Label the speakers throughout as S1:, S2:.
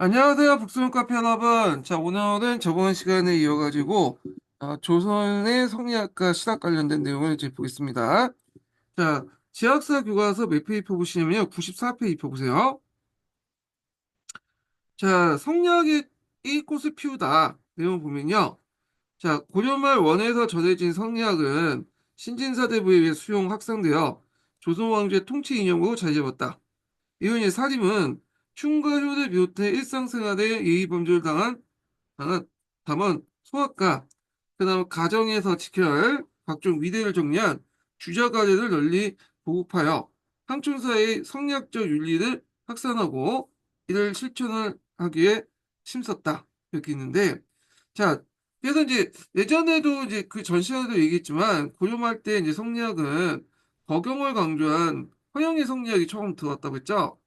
S1: 안녕하세요, 북스론 카페 여러분. 자, 오늘은 저번 시간에 이어가지고 조선의 성리학과 신학 관련된 내용을 이제 보겠습니다. 자, 지학사 교과서 몇 페이지 펴보시냐면요, 94페이지 펴보세요. 자, 성리학이 이 꽃을 피우다 내용 보면요. 자, 고려말 원에서 전해진 성리학은 신진사대부에 의해 수용 확산되어 조선 왕조의 통치 이념으로 자리 잡았다. 이후 이제 사림은 흉가 효를 비롯해 일상생활에 예의범죄를 당한 담은 소학과 그다음 가정에서 지켜야 할 각종 위대를 정리한 주자가래를 널리 보급하여 항촌사의 성리학적 윤리를 확산하고 이를 실천을 하기에 힘썼다. 이렇게 있는데, 자, 그래서 이제 예전에도 이제 그 전 시간에도 얘기했지만 고려말 때 이제 성리학은 법경을 강조한 허영의 성리학이 처음 들어왔다고 했죠.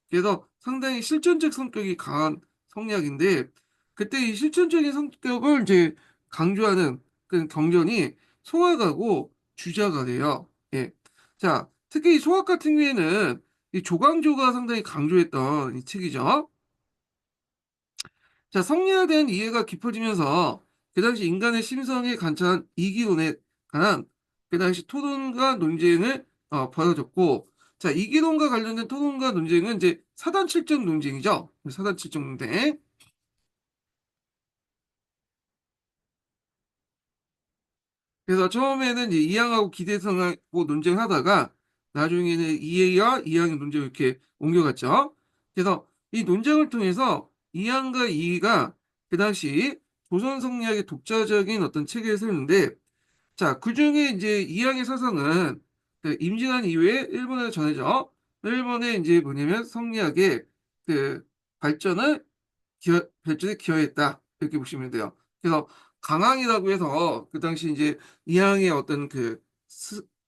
S1: 그래서 상당히 실존적 성격이 강한 성리학인데, 그때 이 실존적인 성격을 이제 강조하는 그 경전이 소학하고 주자가래요. 예. 자, 특히 이 소학 같은 경우에는 이 조광조가 상당히 강조했던 이 책이죠. 자, 성리에 대한 이해가 깊어지면서 그 당시 인간의 심성에 관찰한 이기론에 관한 그 당시 토론과 논쟁을 벌어졌고, 자, 이기론과 관련된 토론과 논쟁은 이제 사단칠정 논쟁이죠. 사단칠정 논쟁. 그래서 처음에는 이제 이항하고 기대성하고 논쟁하다가 나중에는 이해와 이항의 논쟁을 이렇게 옮겨갔죠. 그래서 이 논쟁을 통해서 이항과 이의가 그 당시 조선 성리학의 독자적인 어떤 체계를 세우는데, 자, 그중에 이제 이항의 사상은 그 임진환 이후에 일본에 전해져 일본의 이제 뭐냐면 성리학의 그 발전을 발전에 기여했다. 이렇게 보시면 돼요. 그래서 강항이라고 해서 그 당시 이제 이항의 어떤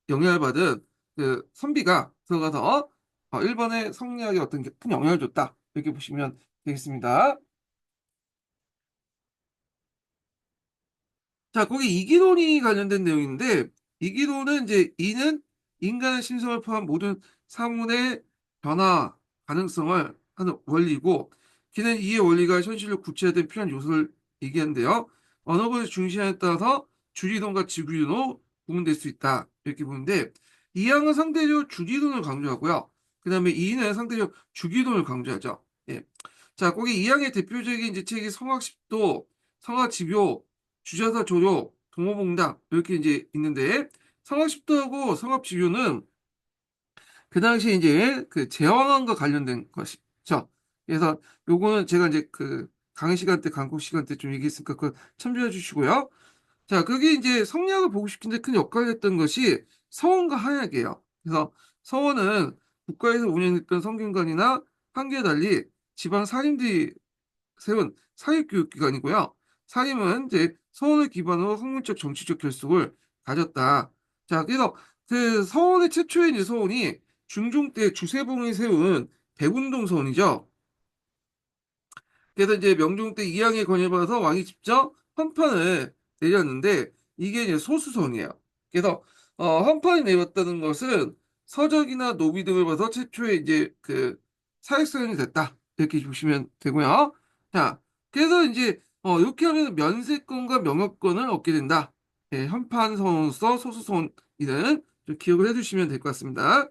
S1: 영향을 받은 그 선비가 들어가서 일본의 성리학에 어떤 큰 영향을 줬다. 이렇게 보시면 되겠습니다. 자, 거기 이기론이 관련된 내용인데, 이기론은 이제 이는 인간의 심성을 포함한 모든 사물의 변화 가능성을 하는 원리고, 기는 이의 원리가 현실로 구체화된 필요한 요소를 얘기하는데요. 어느 것을 중시하에 따라서 주리론과 지구이론으로 구분될 수 있다. 이렇게 보는데, 이항은 상대적으로 주리론을 강조하고요. 그 다음에 이는 상대적으로 주기론을 강조하죠. 예. 자, 거기 이항의 대표적인 이제 책이 성학십도, 성학집요, 주자사 조료, 동호봉당 이렇게 이제 있는데 성합십도하고 성합지교는 그 당시에 이제 그 제왕안과 관련된 것이죠. 그래서 요거는 제가 이제 그 강의 시간 때, 강국 시간 때 좀 얘기했으니까 그 참조해 주시고요. 자, 그게 이제 성리학을 보고 싶은데 큰 역할을 했던 것이 서원과 한약이에요. 그래서 서원은 국가에서 운영했던 성균관이나 한계에 달리 지방 사림들이 세운 사회교육기관이고요. 사림은 이제 서원을 기반으로 학문적 정치적 결속을 가졌다. 자, 그래서 그 서원의 최초의 이제 서원이 중종 때 주세봉이 세운 백운동 서원이죠. 그래서 이제 명종 때 이항의 건의를 받아서 왕이 직접 헌판을 내렸는데 이게 이제 소수선이에요. 그래서 헌판이 내렸다는 것은 서적이나 노비 등을 봐서 최초의 이제 그 사회성이 됐다. 이렇게 보시면 되고요. 자, 그래서 이제 이렇게 하면 면세권과 명예권을 얻게 된다. 예, 헌판선으로서 소수선이는 좀 기억을 해두시면 될 것 같습니다.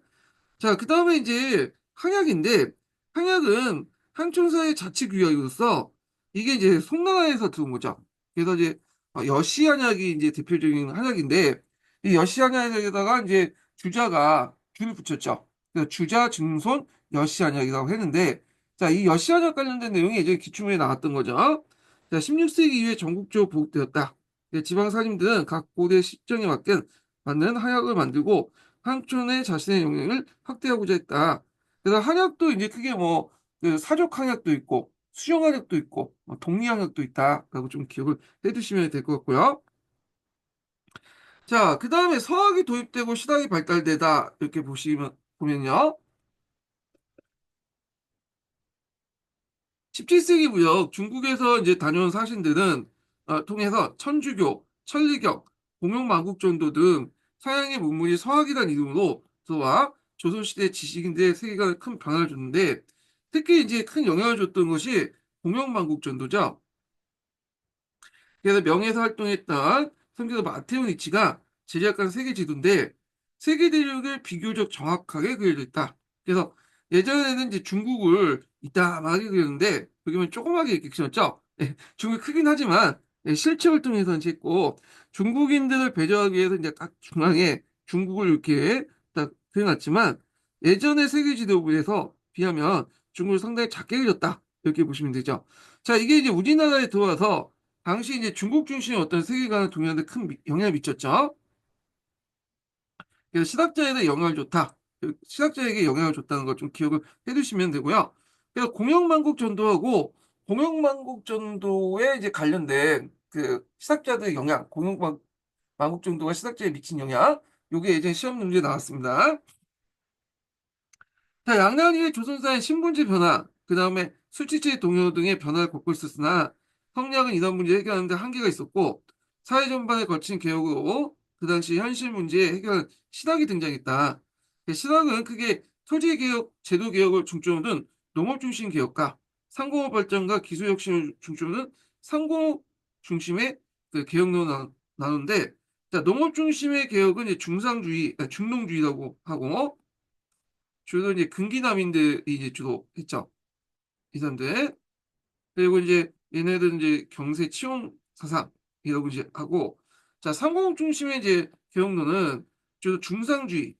S1: 자, 그 다음에 이제 항약인데, 항약은 항촌사의 자치구역으로서 이게 이제 송나라에서 들어온 거죠. 그래서 이제 여시한약이 이제 대표적인 한약인데, 이 여시한약에다가 이제 주자가 줄을 붙였죠. 그래서 주자, 증손, 여시한약이라고 했는데, 자, 이 여시한약 관련된 내용이 예전에 기출문에 나왔던 거죠. 자, 16세기 이후에 전국적으로 보급되었다. 지방 사림들은 각 고대 시정에 맞는 한약을 만들고 한촌의 자신의 영향을 확대하고자 했다. 그래서 한약도 이제 크게 뭐, 그 사족 한약도 있고, 수정 한약도 있고, 동리 한약도 있다라고 좀 기억을 해두시면 될 것 같고요. 자, 그 다음에 서학이 도입되고 신학이 발달되다 이렇게 보면요. 17세기 무렵 중국에서 이제 다녀온 사신들은 통해서 천주교, 천리경, 공영만국전도 등 서양의 문물이 서학이라는 이름으로 들어와 조선시대 지식인들의 세계관에 큰 변화를 줬는데 특히 이제 큰 영향을 줬던 것이 공영만국전도죠. 그래서 명예에서 활동했던 선교사 마테오 니치가 제작한 세계 지도인데 세계 대륙을 비교적 정확하게 그려져 있다. 그래서 예전에는 이제 중국을 이따만하게 그렸는데 여기면 조그맣게 이렇게 그렸죠. 예, 중국이 크긴 하지만 예, 실체 활동에서는 했고 중국인들을 배려하기 위해서 이제 딱 중앙에 중국을 이렇게 딱 그려놨지만 예전의 세계 지도부에서 비하면 중국을 상당히 작게 그렸다. 이렇게 보시면 되죠. 자, 이게 이제 우리나라에 들어와서 당시 이제 중국 중심의 어떤 세계관을 동일하는데 큰 영향을 미쳤죠. 그래서 신학자에게 영향을 줬다. 신학자에게 영향을 줬다는 걸 좀 기억을 해두시면 되고요. 그래서 공영만국 전도하고 공영만국 전도에 이제 관련된 그 신학자들의 영향, 공영만국 전도가 신학자에 미친 영향, 요게 예전에 시험 문제에 나왔습니다. 자, 양난희의 조선사의 신분제 변화, 그 다음에 수치체 동요 등의 변화를 겪고 있었으나 성리학은 이런 문제 해결하는데 한계가 있었고 사회 전반에 걸친 개혁으로 그 당시 현실 문제 해결 신학이 등장했다. 신학은 크게 토지 개혁, 제도 개혁을 중점으로 둔 농업 중심 개혁과 상공업 발전과 기술 혁신을 중점으로 둔 상공업 중심의 그 개혁론을 나누는데 자, 농업 중심의 개혁은 이제 중상주의, 중농주의라고 하고 주로 이제 근기남인들이 이제 주로 했죠. 이 사람들. 그리고 이제 얘네들은 이제 경세 치용 사상이라고 이제 하고, 자, 상공업 중심의 이제 개혁론은 주로 중상주의,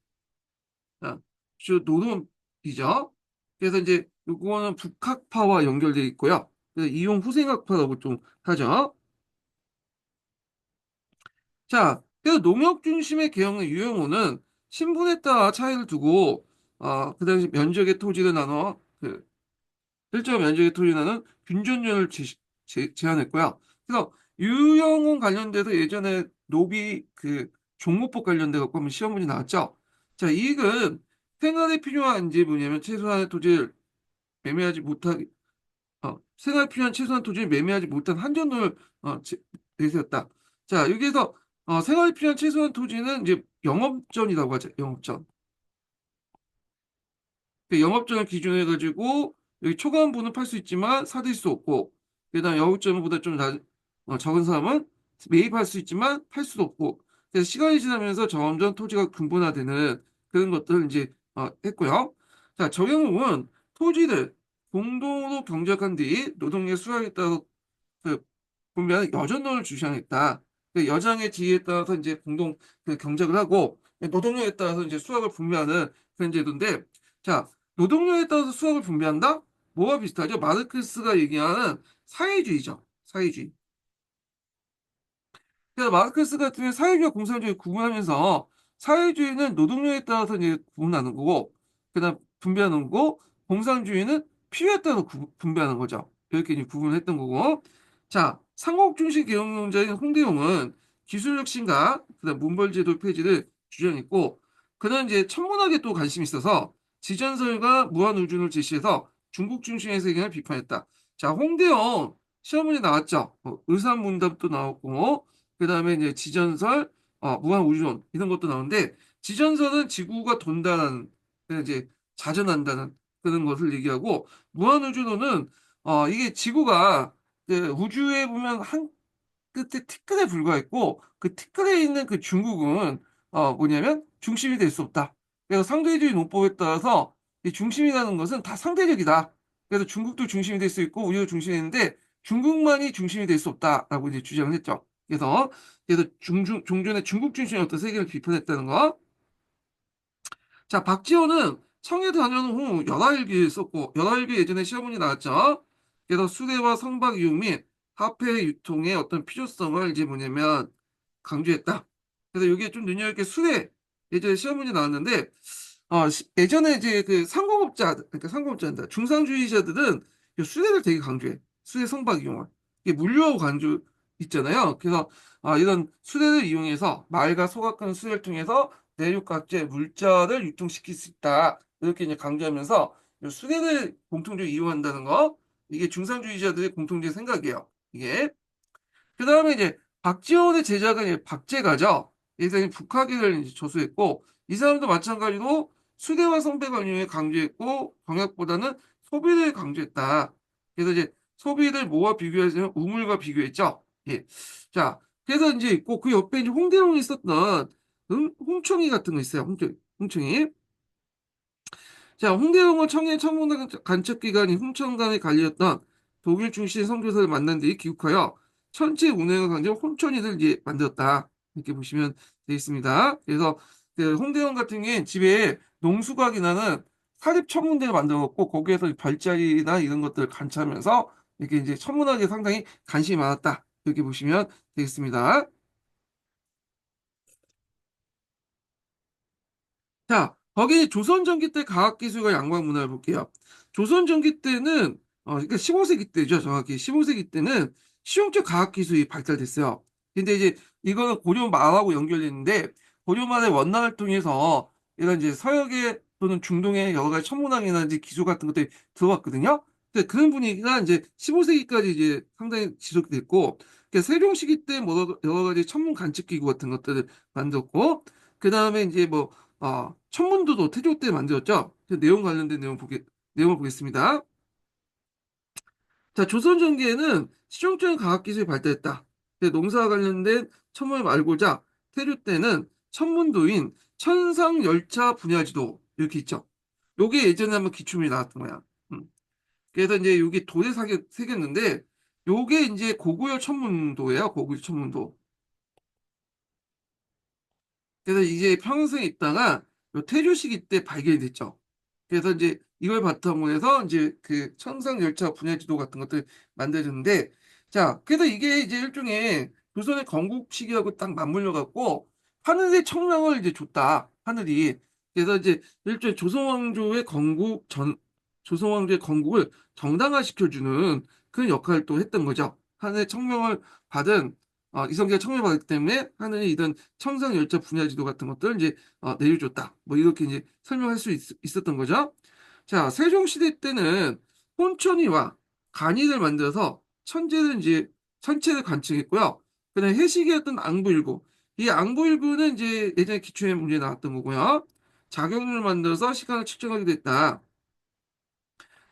S1: 아, 주로 노동이죠. 그래서 이제 요거는 북학파와 연결되어 있고요. 그래서 이용 후생학파라고 좀 하죠. 자, 그래서 농업 중심의 개혁의 유형호는 신분에 따라 차이를 두고, 그 당시 면적의 토지를 나눠, 실제로 면적의 토지나는 균전율을 제한했고요. 그래서 유형원 관련돼서 예전에 노비 그 종목법 관련돼 갖고 한번 시험 문제 나왔죠. 자, 이익은 생활에 필요한 이제 뭐냐면 최소한의 토지를 매매하지 못하게 생활에 필요한 최소한 토지를 매매하지 못한 한전을 내세웠다. 자, 여기에서 생활에 필요한 최소한 토지는 이제 영업전이라고 하죠. 영업전. 그 영업장을 기준으로 해가지고 여기 초과한부는 팔 수 있지만 사들 수 없고 그다음 영업점보다 좀 적은 사람은 매입할 수 있지만 팔 수도 없고 그래서 시간이 지나면서 점점 토지가 분분화되는 그런 것들을 이제 했고요. 자, 정영욱은 토지를 공동으로 경작한 뒤 노동력 수량에 따라서 그 보면 여전노를 주장했다. 그 여장의 지위에 따라서 이제 공동 그 경작을 하고 노동력에 따라서 이제 수확을 분배하는 그런 제도인데, 자, 노동력에 따라서 수확을 분배한다? 뭐가 비슷하죠? 마르크스가 얘기하는 사회주의죠. 사회주의. 그래서 마르크스 같은 경우는 사회주의와 공산주의 구분하면서 사회주의는 노동력에 따라서 이제 구분하는 거고, 그다음 분배하는 거고, 공산주의는 필요에 따라서 분배하는 거죠. 이렇게 이제 구분을 했던 거고. 자, 상업 중심 개혁론자인 홍대용은 기술 혁신과 그다음 문벌제도 폐지를 주장했고, 그는 이제 천문학에 또 관심이 있어서 지전설과 무한우주를 제시해서 중국 중심의 세계를 비판했다. 자, 홍대용 시험문제 나왔죠. 의사문답도 나왔고, 그 다음에 이제 지전설, 무한우주론 이런 것도 나오는데 지전설은 지구가 돈다는 이제 자전한다는 그런 것을 얘기하고 무한우주론은 이게 지구가 그 우주에 보면 한 끝에 티끌에 불과했고 그 티끌에 있는 그 중국은 뭐냐면 중심이 될 수 없다. 그래서 상대주의 논법에 따라서 이 중심이라는 것은 다 상대적이다. 그래서 중국도 중심이 될 수 있고 우리도 중심이 되는데 중국만이 중심이 될 수 없다라고 이제 주장을 했죠. 그래서 종전의 중국 중심의 어떤 세계를 비판했다는 거. 자, 박지원은 청에 다녀온 후 열화일기를 썼고, 열화일기 예전에 시험문이 나왔죠. 그래서 수레와 성박 이용 및 화폐 유통의 어떤 필요성을 이제 뭐냐면 강조했다. 그래서 여기에 좀 눈여겨볼 수레 예전에 시험문이 나왔는데, 예전에 이제 그 그러니까 상공업자들, 중상주의자들은 이 수레를 되게 강조해. 수레 성박 이용을. 이게 물류하고 강조 있잖아요. 그래서 이런 수레를 이용해서 말과 소각하는 수레를 통해서 내륙각지의 물자를 유통시킬 수 있다. 이렇게 이제 강조하면서 이 수레를 공통적으로 이용한다는 거, 이게 중상주의자들의 공통적인 생각이에요. 이게. 그 다음에 이제 박지원의 제자가 이제 박제가죠. 예전에 북학의를 이제 저수했고, 이 사람도 마찬가지로 수대와 성배 관용을 강조했고, 경약보다는 소비를 강조했다. 그래서 이제 소비를 뭐와 비교하자면 우물과 비교했죠. 예. 자, 그래서 이제 있고 그 옆에 이제 홍대동에 있었던 홍청이 같은 거 있어요. 홍청이. 자, 홍대동은 청해 천문학 간첩기관인 홍천관에 갈렸던 독일 출신 선교사를 만난 뒤 귀국하여 천체 운행을 강조 홍천이를 이제 만들었다. 이렇게 보시면 되겠습니다. 그래서 그 홍대동 같은 경우에 집에 농수각이라는 사립 천문대를 만들었고 거기에서 별자리나 이런 것들을 관찰하면서 이렇게 이제 천문학에 상당히 관심이 많았다. 이렇게 보시면 되겠습니다. 자, 거기 조선전기 때 과학기술과 양광문화를 볼게요. 조선전기 때는, 그러니까 15세기 때죠. 정확히 15세기 때는 실용적 과학기술이 발달됐어요. 근데 이제 이거는 고려말하고 연결됐는데, 고려말의 원난을 통해서 이런 이제 서역의 또는 중동의 여러 가지 천문학이나 이제 기술 같은 것들이 들어왔거든요. 근데 그런 분위기가 이제 15세기까지 이제 상당히 지속됐고, 그러니까 세종 시기 때 뭐 여러 가지 천문 관측기구 같은 것들을 만들었고, 그 다음에 이제 뭐 천문도도 태조 때 만들었죠. 그 내용 관련된 내용을 보겠습니다. 자, 조선 전기에는 실용적인 과학기술이 발달했다. 농사와 관련된 천문을 알고자 태조 때는 천문도인 천상열차 분야지도 이렇게 있죠. 요게 예전에 한번 기출문이 나왔던 거야. 음. 그래서 이제 여기 도에 새겼는데 요게 이제 고구려 천문도예요. 고구려 천문도. 그래서 이제 평생에 있다가 요 태조 시기 때 발견이 됐죠. 그래서 이제 이걸 바탕으로 해서 이제 그 천상열차 분야 지도 같은 것들 만들어졌는데, 자, 그래서 이게 이제 일종의 조선의 건국 시기하고 딱 맞물려 갖고 하늘의 청명을 이제 줬다. 하늘이. 그래서 이제 일종의 조선 왕조의 건국을 정당화시켜주는 그런 역할을 또 했던 거죠. 하늘의 청명을 받은 이성계가 청명을 받았기 때문에 하늘이 이런 청상열차 분야 지도 같은 것들을 이제 내려줬다. 뭐 이렇게 이제 설명할 수 있었던 거죠. 자, 세종시대 때는 혼천이와 간이를 만들어서 천체를 관측했고요. 그다음에 해식이었던 앙부일구. 이 앙부일구는 이제 예전에 기출에 문제 나왔던 거고요. 작용을 만들어서 시간을 측정하게 됐다.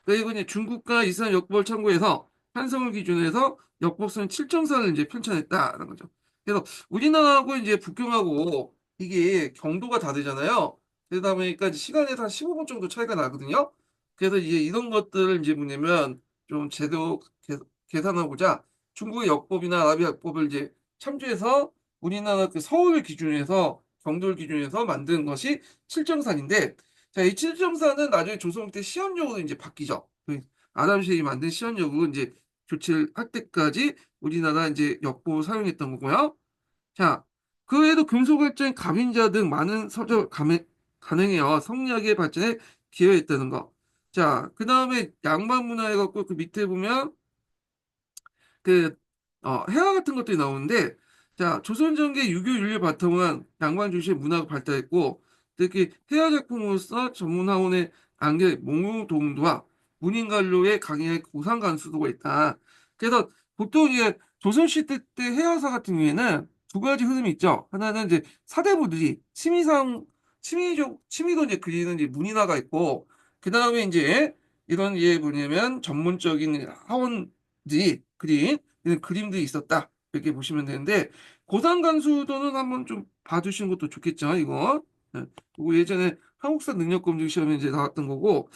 S1: 그리고 이제 중국과 이스라엘 역법을 참고해서 한성을 기준으로 해서 역법선 7점선을 이제 편찬했다라는 거죠. 그래서 우리나라하고 이제 북경하고 이게 경도가 다르잖아요. 그러다 보니까 이제 시간에서 한 15분 정도 차이가 나거든요. 그래서 이제 이런 것들을 이제 뭐냐면 좀 제대로 계산하고자 중국의 역법이나 아라비아 역법을 이제 참조해서 우리나라 그 서울을 기준으로 해서 경도를 기준으로 해서 만든 것이 7점산인데 자, 이 7.4는 나중에 조선 때 시험용으로 이제 바뀌죠. 그 아담시이 만든 시험용으로 이제 조치를 할 때까지 우리나라 이제 역보 사용했던 거고요. 자, 그 외에도 금속발전, 가민자 등 많은 서적 가능해요. 성리학의 발전에 기여했다는 거. 자, 그 다음에 양반 문화 해갖고 그 밑에 보면 그, 해화 같은 것들이 나오는데, 자, 조선전기 유교 윤리 바탕으로 한 양반 중심의 문화가 발달했고, 특히 해화 작품으로서 전문학원의 안개 몽유동도와 문인관료의 강의의 고상간수도가 있다. 그래서 보통 이제 조선시대 때 해화사 같은 경우에는 두 가지 흐름이 있죠. 하나는 이제 사대부들이 취미로 이제 그리는 이제 문인화가 있고, 그 다음에 이제 이런 예 뭐냐면 전문적인 학원들이 그린 이런 그림들이 있었다. 이렇게 보시면 되는데 고상간수도는 한번 좀 봐주시는 것도 좋겠죠. 이거. 네. 그리고 예전에 한국사 능력검증 시험에 이제 나왔던 거고.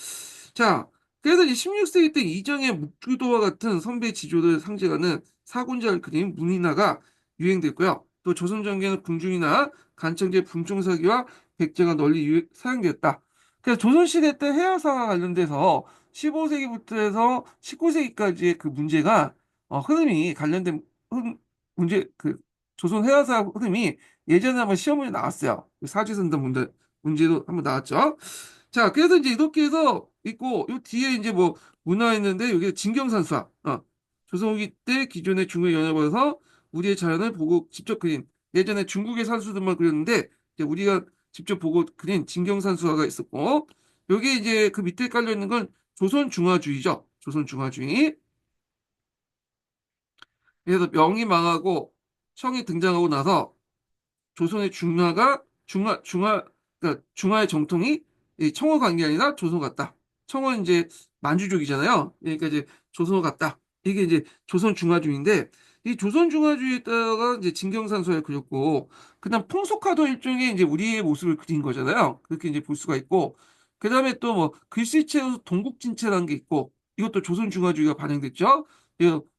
S1: 자, 그래서 이제 16세기 때 이정의 묵주도와 같은 선배 지조를 상징하는 사군자를 그린 문인화가 유행됐고요. 또 조선전기에는 궁중이나 간청제 분총사기와 백제가 널리 사용되었다. 그래서 조선시대 때 해화사와 관련돼서 15세기부터 해서 19세기까지의 그 문제가 흐름이 관련된 문제 그 조선 해화사 흐름이 예전에 한번 시험 문제 나왔어요. 그 사주선단 문제도 한번 나왔죠. 자, 그래서 이제 이렇게 해서 있고 요 뒤에 이제 뭐 문화 있는데 여기 진경산수학. 조선 후기 때 기존의 중국에 영향을 받아서 우리의 자연을 보고 직접 그린 예전에 중국의 산수들만 그렸는데 이제 우리가 직접 보고 그린 진경산수화가 있었고 여기 이제 그 밑에 깔려 있는 건 조선중화주의죠. 조선중화주의. 그래서 명이 망하고 청이 등장하고 나서 조선의 그러니까 중화의 정통이 이 청어 간 게 아니라 조선 같다. 청어는 이제 만주족이잖아요. 그러니까 이제 조선 같다. 이게 이제 조선 중화주의인데 이 조선 중화주의에다가 이제 진경산서를 그렸고 그다음 풍속화도 일종의 이제 우리의 모습을 그린 거잖아요. 그렇게 이제 볼 수가 있고 그다음에 또 뭐 글씨체에서 동국진체라는 게 있고 이것도 조선 중화주의가 반영됐죠.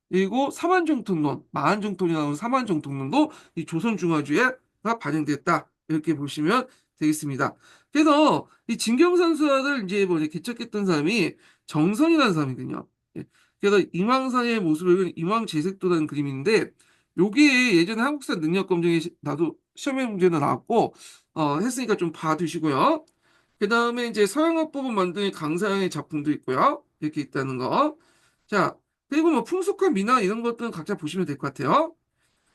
S1: 그리고 사만정통론, 마한정통이 나오는 사만정통론도 이 조선 중화주의가 반영됐다. 이렇게 보시면 되겠습니다. 그래서 이 진경산서를 이제 뭐 이제 개척했던 사람이 정선이라는 사람이거든요. 예. 그래서 임황상의 모습을 그린 임황재색도라는 그림인데 요게 예전에 한국사 능력검증에 나도 시험에 문제도 나왔고 했으니까 좀 봐두시고요. 그 다음에 이제 서양화법을 만든 강사의 작품도 있고요. 이렇게 있다는 거. 자, 그리고 뭐 풍속화 미나 이런 것들은 각자 보시면 될 것 같아요.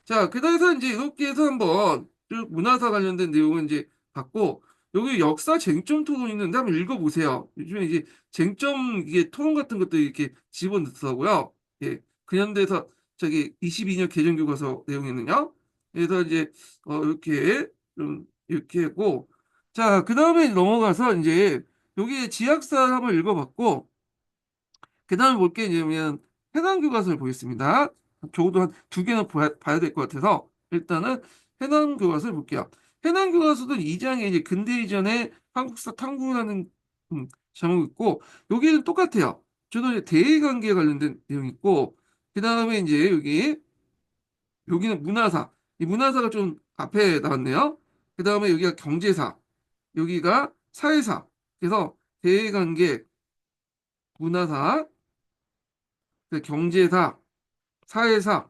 S1: 자, 그래서 이제 이렇게 해서 한번 쭉 문화사 관련된 내용을 이제 봤고, 여기 역사 쟁점 토론 있는데 한번 읽어보세요. 요즘에 이제 쟁점 이게 토론 같은 것도 이렇게 집어넣더라고요. 예, 근현대사 저기 22년 개정교과서 내용에는요. 그래서 이제 이렇게 좀 이렇게 했고, 자, 그 다음에 넘어가서 이제 여기 지학사 한번 읽어봤고, 그 다음에 볼 게 이제면 해당 교과서를 보겠습니다. 적어도 한 두 개는 봐야 될 것 같아서 일단은 해당 교과서를 볼게요. 해당 교과서도 2장에 이제 근대 이전의 한국사 탐구라는 제목이 있고 여기는 똑같아요. 저도 이제 대의관계에 관련된 내용이 있고 그 다음에 이제 여기는 문화사. 이 문화사가 좀 앞에 나왔네요. 그 다음에 여기가 경제사, 여기가 사회사. 그래서 대의관계, 문화사, 그 경제사, 사회사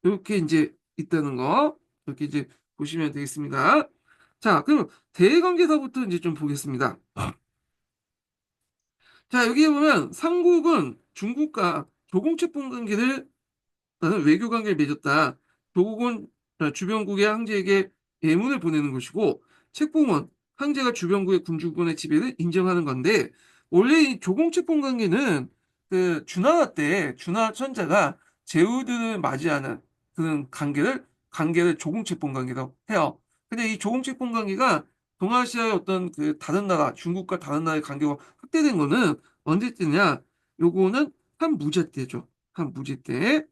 S1: 이렇게 이제 있다는 거 이렇게 이제 보시면 되겠습니다. 자, 그럼 대외관계사부터 이제 좀 보겠습니다. 자, 여기 보면 삼국은 중국과 조공채권 관계를 나는 외교 관계를 맺었다. 조국은 주변국의 황제에게 예문을 보내는 것이고 책봉은 황제가 주변국의 군주군의 지배를 인정하는 건데 원래 이 조공채권 관계는 그 주나라 때 주나라 천자가 제후들을 맞이하는 그런 관계를 조공채권 관계라고 해요. 근데 이 조공채권 관계가 동아시아의 어떤 그 다른 나라 중국과 다른 나라의 관계가 확대된 거는 언제 때냐? 요거는 한무제 때죠. 한무제 때.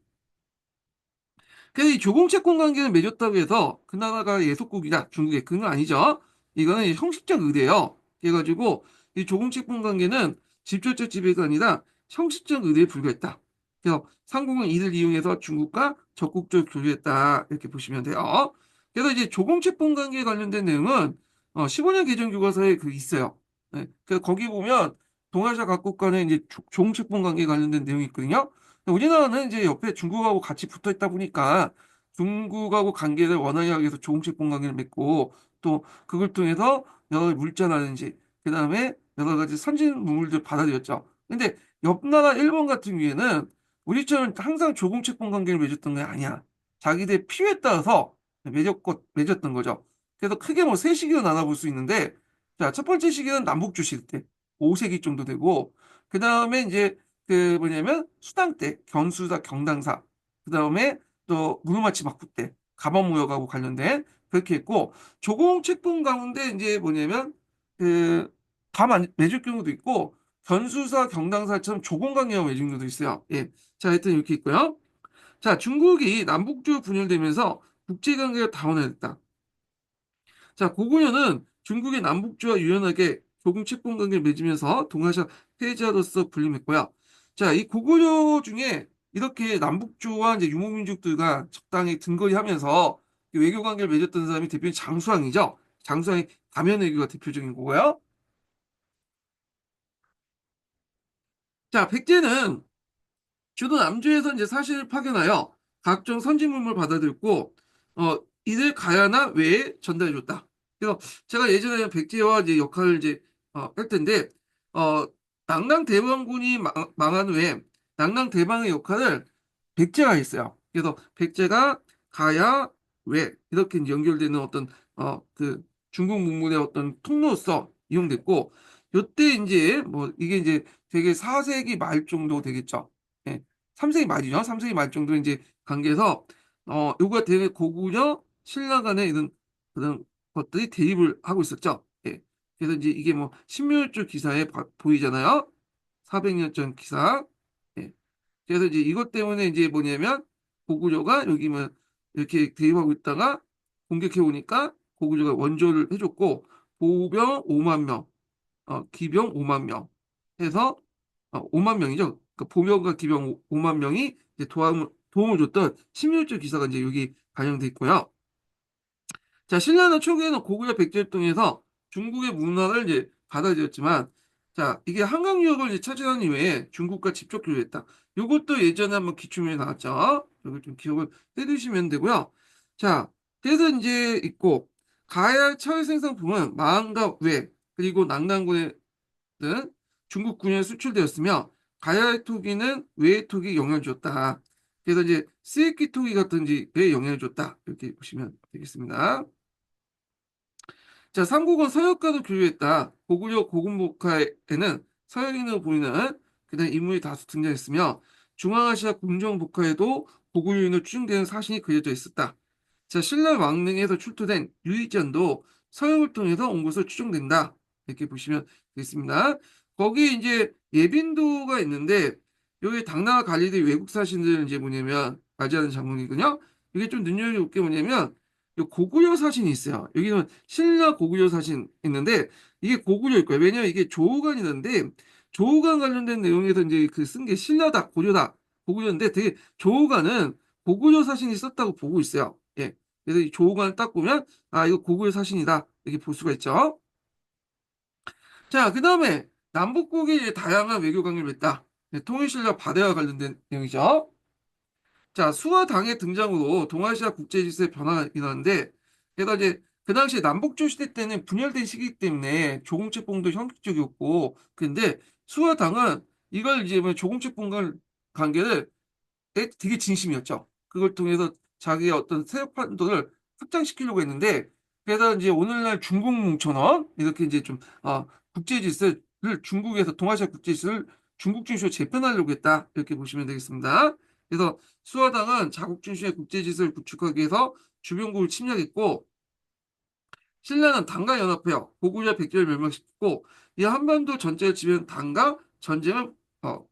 S1: 그래서 이 조공채권 관계를 맺었다고 해서 그 나라가 예속국이다. 중국의 그건 아니죠. 이거는 형식적 의대예요. 그래가지고 이 조공채권 관계는 직접적 지배가 아니라 형식적 의대에 불과했다. 그래서 상공은 이를 이용해서 중국과 적국적 교류했다. 이렇게 보시면 돼요. 그래서 이제 조공채권 관계에 관련된 내용은 15년 개정 교과서에 그 있어요. 네. 그래서 거기 보면 동아시아 각국 간의 이제 조공채권 관계에 관련된 내용이 있거든요. 우리나라는 이제 옆에 중국하고 같이 붙어 있다 보니까 중국하고 관계를 원활하게 하기 위해서 조공채권 관계를 맺고 또 그걸 통해서 여러 물자라든지 그다음에 여러 가지 선진 문물들 받아들였죠. 근데 옆 나라 일본 같은 경우에는 우리처럼 항상 조공채권 관계를 맺었던 게 아니야. 자기들 필요에 따라서 맺었던 거죠. 그래서 크게 뭐 세 시기로 나눠볼 수 있는데 자, 첫 번째 시기는 남북주 시대 때 5세기 정도 되고 그다음에 이제 그 뭐냐면 수당 때 견수사 경당사 그다음에 또 무르마치 막부 때 가방무역하고 관련된 그렇게 했고 조공 책봉 가운데 이제 뭐냐면 그다 맺을 경우도 있고 견수사 경당사처럼 조공 관계와 맺은 경우도 있어요. 예. 자, 하여튼 이렇게 있고요. 자, 중국이 남북주로 분열되면서 국제관계가 다운화됐다. 자, 고구려는 중국의 남북주와 유연하게 조공 채권 관계를 맺으면서 동아시아 패자로서 군림했고요. 자, 이 고구려 중에 이렇게 남북주와 이제 유목민족들과 적당히 등거리 하면서 외교 관계를 맺었던 사람이 대표인 장수왕이죠. 장수왕이 가면 외교가 대표적인 거고요. 자, 백제는 주로 남주에서 이제 사실을 파견하여 각종 선진물을 받아들였고, 이들 가야나 외에 전달해줬다. 그래서 제가 예전에 백제와 이제 역할을 이제 할 텐데, 어, 낙랑 대방군이 망한 후에 낙랑 대방의 역할을 백제가 했어요. 그래서 백제가 가야 외 이렇게 이제 연결되는 어떤 그 중국 문물의 어떤 통로로서 이용됐고, 요때 이제 뭐 이게 이제 되게 4세기 말 정도 되겠죠. 예. 3세기 말이죠. 3세기 말 정도 이제 관계에서 요가 되게 고구려 신라 간의 이런 그런 것들이 대립을 하고 있었죠. 예. 그래서 이제 이게 뭐 신묘일주 기사에 보이잖아요. 400년 전 기사. 예. 그래서 이제 이것 때문에 이제 뭐냐면 고구려가 여기 뭐 이렇게 대입하고 있다가 공격해 오니까 고구려가 원조를 해줬고 보병 5만 명, 기병 5만 명 해서 5만 명이죠. 그러니까 보병과 기병 5만 명이 이제 도움을 줬던 신묘주 기사가 이제 여기 반영돼 있고요. 자, 신라는 초기에는 고구려 백제를 통해서 중국의 문화를 이제 받아들였지만, 자, 이게 한강 유역을 이제 차지한 이후에 중국과 직접 교류했다. 요것도 예전에 한번 기출문제 나왔죠. 이걸 좀 기억을 해두시면 되고요. 자, 그래서 이제 있고, 가야 철 생산품은 마한과 외, 그리고 낙랑군에 등 중국 군에 수출되었으며, 가야의 토기는 외의 토기 영향을 줬다. 그래서 이제 스에키 토기 같은지에 영향을 줬다. 이렇게 보시면 되겠습니다. 자, 삼국은 서역과도 교류했다. 고구려 고군복화에는 서역인으로 보이는 그다음 인물이 다수 등장했으며 중앙아시아 궁정복화에도 고구려인으로 추정되는 사신이 그려져 있었다. 자, 신라 왕릉에서 출토된 유의전도 서역을 통해서 온 것으로 추정된다. 이렇게 보시면 되겠습니다. 거기 이제 예빈도가 있는데 여기 당나라 관리들 외국 사신들은 이제 뭐냐면 맞이하는 장면이거든요. 이게 좀 눈여겨볼 게 뭐냐면 요 고구려 사진이 있어요. 여기는 신라 고구려 사진 있는데 이게 고구려일 거예요. 왜냐면 이게 조우관이 있는데 조우관 관련된 내용에서 이제 그 쓴 게 신라다 고려다 고구려인데 되게 조우관은 고구려 사진이 썼다고 보고 있어요. 예. 그래서 이 조우관을 딱 보면 아 이거 고구려 사진이다 이렇게 볼 수가 있죠. 자, 그다음에 남북국이 이제 다양한 외교 관계를 맺다. 네, 통일신라 바다와 관련된 내용이죠. 자, 수화 당의 등장으로 동아시아 국제 질서의 변화가 일어났는데, 게다가 이제 그 당시에 남북조 시대 때는 분열된 시기이기 때문에 조공채뽕도 형식적이었고, 근데 수화 당은 이걸 이제 뭐 조공채뽕 관계를 되게 진심이었죠. 그걸 통해서 자기의 어떤 세력 판도를 확장시키려고 했는데, 그래서 이제 오늘날 중국몽천원 이렇게 이제 좀 국제 질서를 중국에서 동아시아 국제 질서를 중국 중심으로 재편하려고 했다 이렇게 보시면 되겠습니다. 그래서 수화당은 자국 중심의 국제 질서를 구축하기 위해서 주변국을 침략했고 신라는 당과 연합하여 고구려 백제를 멸망시켰고 이 한반도 전체를 지배한 당과 전쟁을 어,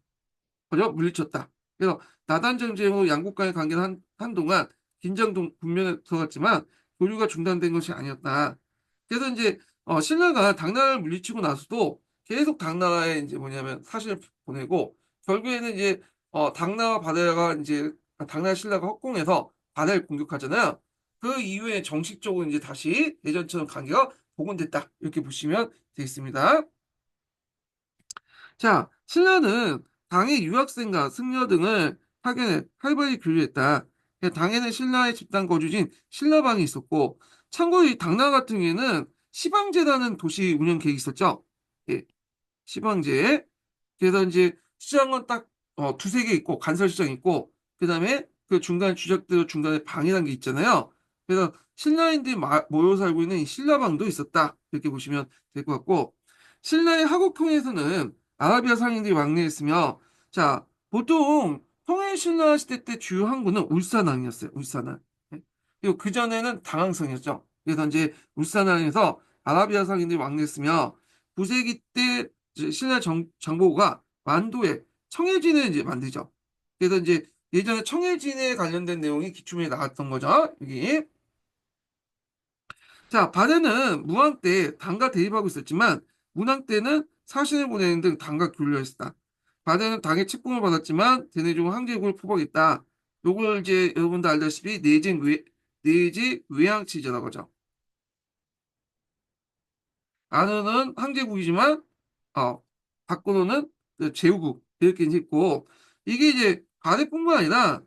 S1: 번역 물리쳤다. 그래서 나단 전쟁으로 양국 간의 관계는 한동안 긴장 국면에 들어갔지만 교류가 중단된 것이 아니었다. 그래서 이제 신라가 당나라를 물리치고 나서도 계속 당나라에 이제 뭐냐면 사신을 보내고 결국에는 이제 당나라 바다가 이제 당나라 신라가 합공해서 바다를 공격하잖아요. 그 이후에 정식적으로 이제 다시 예전처럼 관계가 복원됐다. 이렇게 보시면 되겠습니다. 자, 신라는 당의 유학생과 승려 등을 파견해 활발히 교류했다. 당에는 신라의 집단 거주지인 신라방이 있었고, 참고로 이 당나라 같은 경우에는 시방제라는 도시 운영 계획이 있었죠. 예, 시방제. 그래서 이제 시장은 딱 두세 개 있고, 간설시장 있고, 그 다음에 그 중간 주적대로 중간에 방이라는 게 있잖아요. 그래서 신라인들이 모여 살고 있는 이 신라방도 있었다. 이렇게 보시면 될 것 같고, 신라의 하국통에서는 아라비아 상인들이 왕래했으며, 자, 보통 통일신라 시대 때 주요 항구는 울산항이었어요. 울산항. 예. 그리고 그전에는 당항성이었죠. 그래서 이제 울산항에서 아라비아 상인들이 왕래했으며, 9세기 때 이제 신라 정보가 완도에 청해진을 이제 만들죠. 그래서 이제 예전에 청해진에 관련된 내용이 기출문에 나왔던 거죠. 여기. 자, 바다는 무항 때 당과 대립하고 있었지만 문항 때는 사신을 보내는 등 당과 교류했다. 바다는 당의 책봉을 받았지만 대내적으로 항제국을 포박했다. 요걸 이제 여러분도 알다시피 내지 외항치제라고 하죠. 안으는 항제국이지만 밖으로는 그 제후국 이렇게 했고 이게 이제 바다뿐만 아니라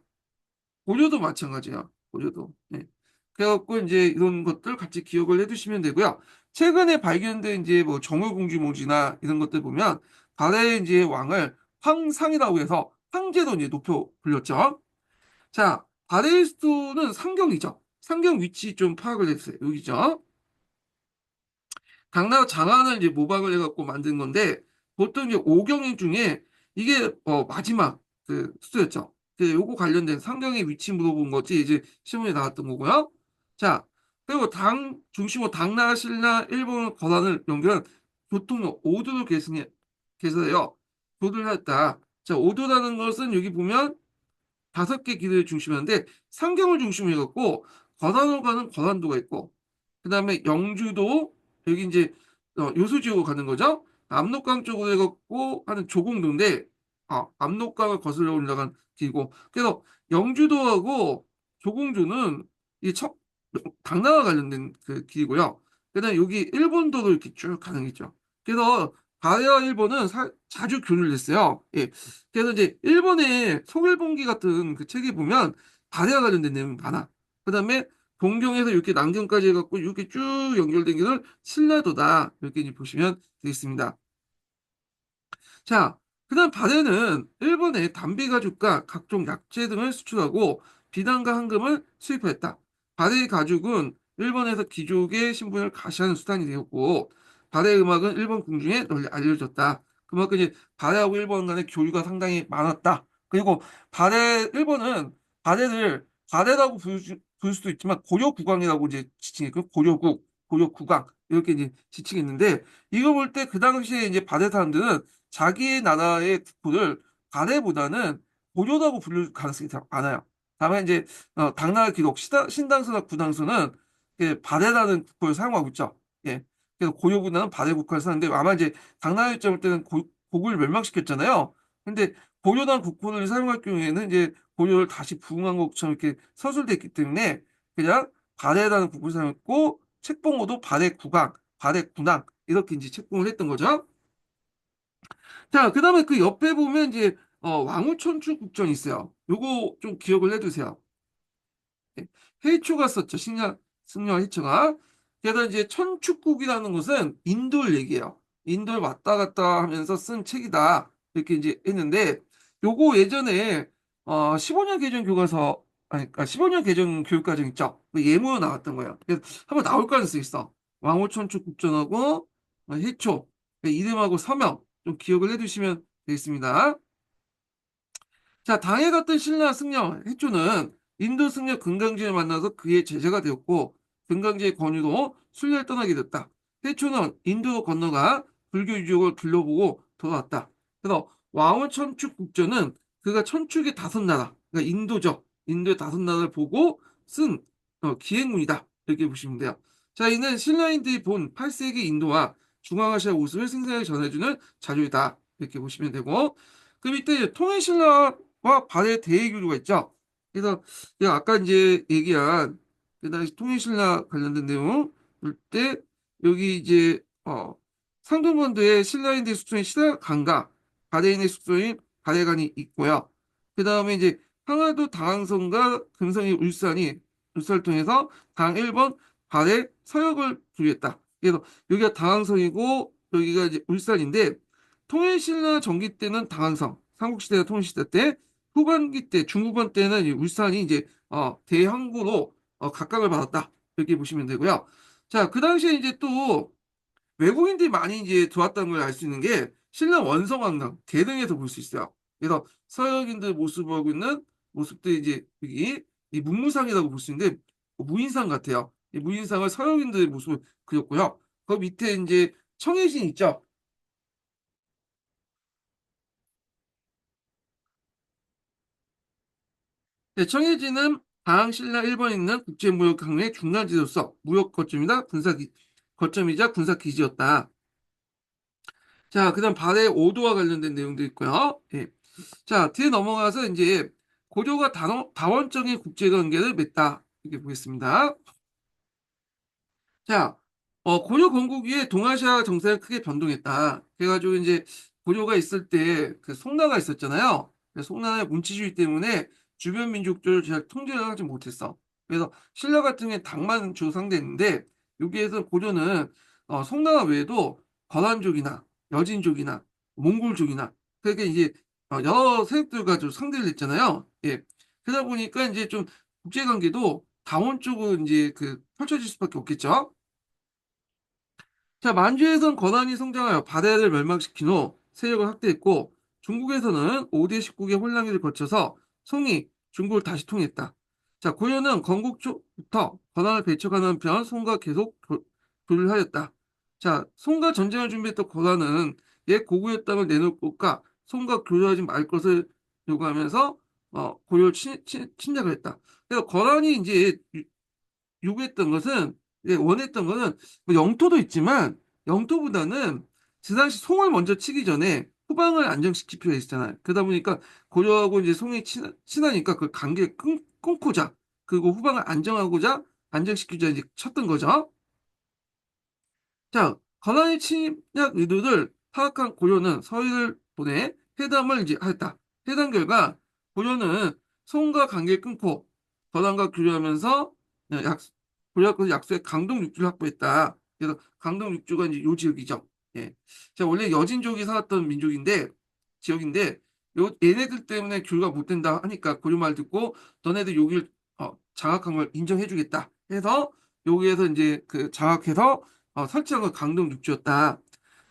S1: 고려도 마찬가지야. 고려도. 네. 그래갖고 이제 이런 것들 같이 기억을 해두시면 되고요. 최근에 발견된 이제 뭐 정월공주모지나 이런 것들 보면 바다의 이제 왕을 황상이라고 해서 황제로 이제 높여 불렸죠. 자, 바다의 수도는 상경이죠. 상경 위치 좀 파악을 해주세요. 여기죠. 당나라 장안을 이제 모방을 해갖고 만든 건데 보통 이제 오경인 중에 이게 마지막 그 수도였죠. 그 요거 관련된 상경의 위치 물어본 것이 이제 시험에 나왔던 거고요. 자, 그리고 당 중심으로 당나라, 신라, 일본 거란을 연결한 교통로 오도로 개선해요. 교도를 했다. 자, 오도라는 것은 여기 보면 다섯 개 기도를 중심하는데 상경을 중심으로 해갖고 거란으로 가는 거란도가 있고 그다음에 영주도 여기 이제 요수지역으로 가는 거죠. 압록강 쪽으로 해갖고 하는 조공도인데 압록강을 거슬러 올라간 길고 그래서 영주도하고 조공조는 이 당나라 관련된 그 길이고요. 그다음에 여기 일본도로 이렇게 쭉 가는 게 있죠. 그래서 가야와 일본은 자주 교류를 했어요. 예. 그래서 이제 일본의 송일본기 같은 그 책에 보면 가야와 관련된 내용이 많아. 그다음에 동경에서 이렇게 남경까지 해갖고 이렇게 쭉 연결된 길을 신라도다. 이렇게 이제 보시면 되겠습니다. 자, 그다음 바다는 일본에 담배 가죽과 각종 약재 등을 수출하고 비단과 황금을 수입했다. 바다의 가죽은 일본에서 귀족의 신분을 가시하는 수단이 되었고 바다의 음악은 일본 궁중에 널리 알려졌다. 그만큼 이제 바다하고 일본 간의 교류가 상당히 많았다. 그리고 일본은 바다라고 부를 수도 있지만 고려국왕이라고 이제 지칭했고 고려국왕 이렇게 이제 지칭했는데 이거 볼 때 그 당시에 이제 바다 사람들은 자기 나라의 국호를 가래보다는 고려라고 부를 가능성이 더 많아요. 다만 이제 당나라 기록 신당서나 구당서는 바래라는 국호를 사용하고 있죠. 예. 그래서 고려보다는 바래 국호를 쓰는데 아마 이제 당나라 입장일 때는 고구를 멸망시켰잖아요. 근데 고려라는 국호를 사용할 경우에는 이제 고려를 다시 부흥한 것처럼 이렇게 서술돼 있기 때문에 그냥 바래라는 국호를 사용했고 책봉호도 바래 국왕, 바래 군왕 이렇게 이제 책봉을 했던 거죠. 자, 그다음에 그 옆에 보면 이제 왕후천출 국전이 있어요. 요거 좀 기억을 해두세요. 예, 해초가 썼죠. 승려 해초가. 그래서 이제 천축국이라는 것은 인도를 얘기해요. 인도를 왔다 갔다 하면서 쓴 책이다. 이렇게 이제 했는데 요거 예전에 15년 개정 교과서 아니 그러니까 15년 개정 교육과정 있죠. 그 예문으로 나왔던 거예요. 그래서 한번 나올 가능성이 있어. 왕후천축 국전하고 해초 이름하고 서명 좀 기억을 해두시면 되겠습니다. 자, 당에 갔던 신라 승려 해초는 인도 승려 금강지를 만나서 그의 제자가 되었고 금강지의 권유로 순례를 떠나게 됐다. 해초는 인도로 건너가 불교 유적을 둘러보고 돌아왔다. 그래서 왕후 천축 국전은 그가 천축의 다섯 나라, 그러니까 인도죠. 인도의 다섯 나라를 보고 쓴 기행문이다. 이렇게 보시면 돼요. 자, 이는 신라인들이 본 8세기 인도와 중앙아시아 모습을 생생하게 전해주는 자료이다. 이렇게 보시면 되고 그 밑에 통일신라와 발해 대외교류가 있죠. 그래서 제가 아까 이제 얘기한 그 당시 통일신라 관련된 내용 볼때 여기 이제 상동본도에 신라인대 숙소인 신라강과 발해인의 숙소인 발해관이 있고요. 그 다음에 이제 항아도 당항성과 금성이 울산을 통해서 당 1번 발해 서역을 조리했다. 그래서 여기가 당항성이고 여기가 이제 울산인데 통일신라 전기 때는 당항성, 삼국시대가 통일시대 때, 후반기 때, 중후반 때는 이 울산이 이제 대항구로 각광을 받았다. 이렇게 보시면 되고요. 자, 그 당시에 이제 또 외국인들이 많이 이제 들어왔다는 걸 알 수 있는 게 신라 원성왕릉 대릉에서 볼 수 있어요. 그래서 서역인들 모습을 하고 있는 모습들이 이제 여기 이 문무상이라고 볼 수 있는데 무인상 같아요. 이 무인상을 서역인들의 모습을 그렸고요. 그 밑에 이제 청해진 있죠. 네, 청해진은 다항신라 일본에 있는 국제무역 항로의 중간지로서 무역 거점이다 거점이자 군사 기지였다. 자, 그다음 발해 오도와 관련된 내용도 있고요. 예. 자, 뒤에 넘어가서 이제 고려가 다원적인 국제관계를 맺다 이렇게 보겠습니다. 자, 고려 건국 이후에 동아시아 정세가 크게 변동했다. 그래가지고 이제 고려가 있을 때 그 송나가 있었잖아요. 송나라의 문치주의 때문에 주변 민족들을 잘 통제를 하지 못했어. 그래서 신라 같은 경우에 당만 주로 상대했는데 여기에서 고려는 송나라 외에도 거란족이나 여진족이나 몽골족이나 그렇게 이제 여러 세력들과 좀 상대를 했잖아요. 예. 그러다 보니까 이제 좀 국제관계도 당원 쪽으로 이제 그 펼쳐질 수밖에 없겠죠. 자, 만주에선 권한이 성장하여 바다를 멸망시킨 후 세력을 확대했고 중국에서는 5대 19개 혼란기를 거쳐서 송이 중국을 다시 통했다. 자, 고려는 건국 초부터 권한을 배척하는 한편 송과 계속 교류를 하였다. 자, 송과 전쟁을 준비했던 권한은 옛 고구려 땅을 내놓을 것과 송과 교류하지 말 것을 요구하면서 고려를 침략을 했다. 그래서 거란이 이제 요구했던 것은 원했던 것은 뭐 영토도 있지만 영토보다는 그 당시 송을 먼저 치기 전에 후방을 안정시킬 필요가 있잖아요. 그러다 보니까 고려하고 이제 송이 친하니까 그 관계를 끊고자 그리고 후방을 안정시키자 이제 쳤던 거죠. 자, 가나안의 침략 의도를 파악한 고려는 서희를 보내 회담을 이제 했다. 회담 결과 고려는 송과 관계를 끊고 거란과 교류하면서 약, 고려와 약속의 강동 육주를 확보했다. 그래서 강동 육주가 이제 요 지역이죠. 예. 자, 원래 여진족이 살았던 지역인데, 얘네들 때문에 교류가 못 된다 하니까 고려 말 듣고 너네들 여기를 장악한 걸 인정해주겠다. 해서 여기에서 이제 그 장악해서 설치한 건 강동 육주였다.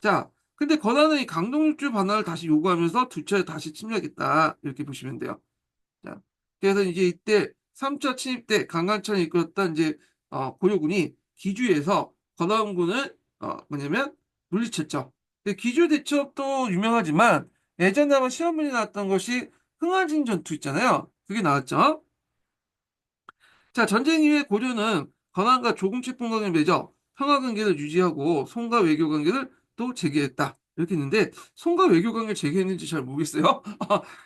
S1: 자, 근데 권한은 이 강동 육주 반환을 다시 요구하면서 두 차례 다시 침략했다. 이렇게 보시면 돼요. 자, 그래서 이제 이때 3차 침입 때 강간천이 이끌었던 이제 고려군이 기주에서 권한군을 뭐냐면 물리쳤죠. 근데 기주 대첩도 유명하지만 예전에 한번 시험문이 나왔던 것이 흥한진 전투 있잖아요. 그게 나왔죠. 자, 전쟁 이후에 고려는 건한과 조금씩 분관을 맺어 평화 관계를 유지하고 송과 외교 관계를 또 재개했다. 이렇게 했는데 송과 외교 관계를 재개했는지 잘 모르겠어요.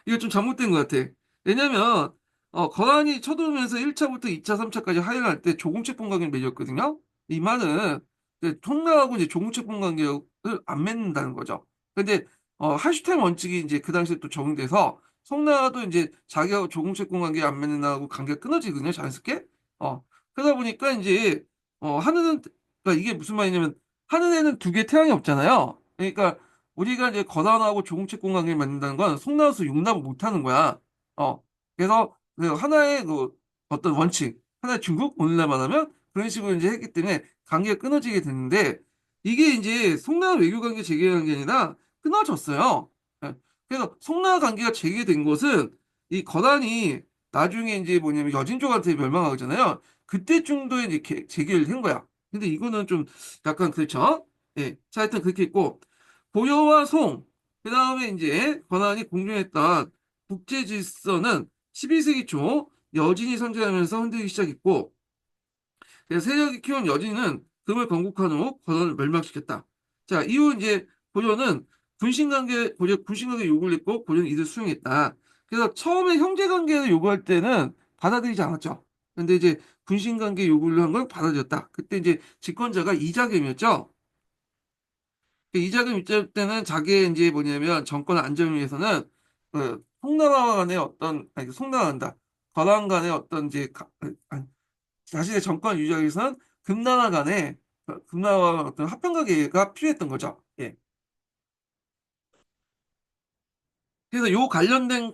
S1: 이거 좀 잘못된 것 같아. 왜냐면 건한이 쳐들어오면서 1차부터 2차, 3차까지 하행할 때 조금씩 분관계를 맺었거든요. 이 말은 통나라하고 이제 조금씩 분관계를 안 맺는다는 거죠. 근데 하슈타임 원칙이 이제 그 당시에 또 적용돼서 송나라도 이제 자기하고 조공채 공관계 안 맺는 나하고 관계가 끊어지거든요, 자연스럽게. 어, 그러다 보니까 이제, 하늘은, 그러니까 이게 무슨 말이냐면, 하늘에는 두 개 태양이 없잖아요. 그러니까, 우리가 이제 거단하고 조공채 공관계를 맺는다는 건 송나라에서 용납을 못 하는 거야. 어, 그래서, 그 하나의 그 어떤 원칙, 하나의 중국, 오늘날만 하면 그런 식으로 이제 했기 때문에 관계가 끊어지게 됐는데, 이게 이제 송나라 외교 관계 재개한 게 아니라 끊어졌어요. 예. 그래서 송나라 관계가 재개된 것은 이 거란이 나중에 이제 뭐냐면 여진족한테 멸망하잖아요. 그때 정도에 이제 재개를 한 거야. 근데 이거는 좀 약간 그렇죠. 예. 자, 하여튼 그렇게 있고 고려와 송, 그 다음에 이제 거란이 공존했던 국제 질서는 12세기 초 여진이 선제하면서 흔들리기 시작했고 그래서 세력이 키운 여진은 금을 건국한 후 거란을 멸망시켰다. 자, 이후 이제 고려는 군신관계 요구를 했고 고려는 이를 수용했다. 그래서 처음에 형제관계를 요구할 때는 받아들이지 않았죠. 근데 이제 군신관계 요구를 한 걸 받아들였다. 그때 이제 집권자가 이자겸이었죠. 그 이자겸 입장 때는 자기의 이제 뭐냐면 정권 안정을 위해서는 송나라 간의 어떤 아니 송나라한다. 거란 간의 어떤 이제 자신의 정권 유지하기 위해서는 금나라와 어떤 합병관계가 필요했던 거죠. 예. 그래서 요 관련된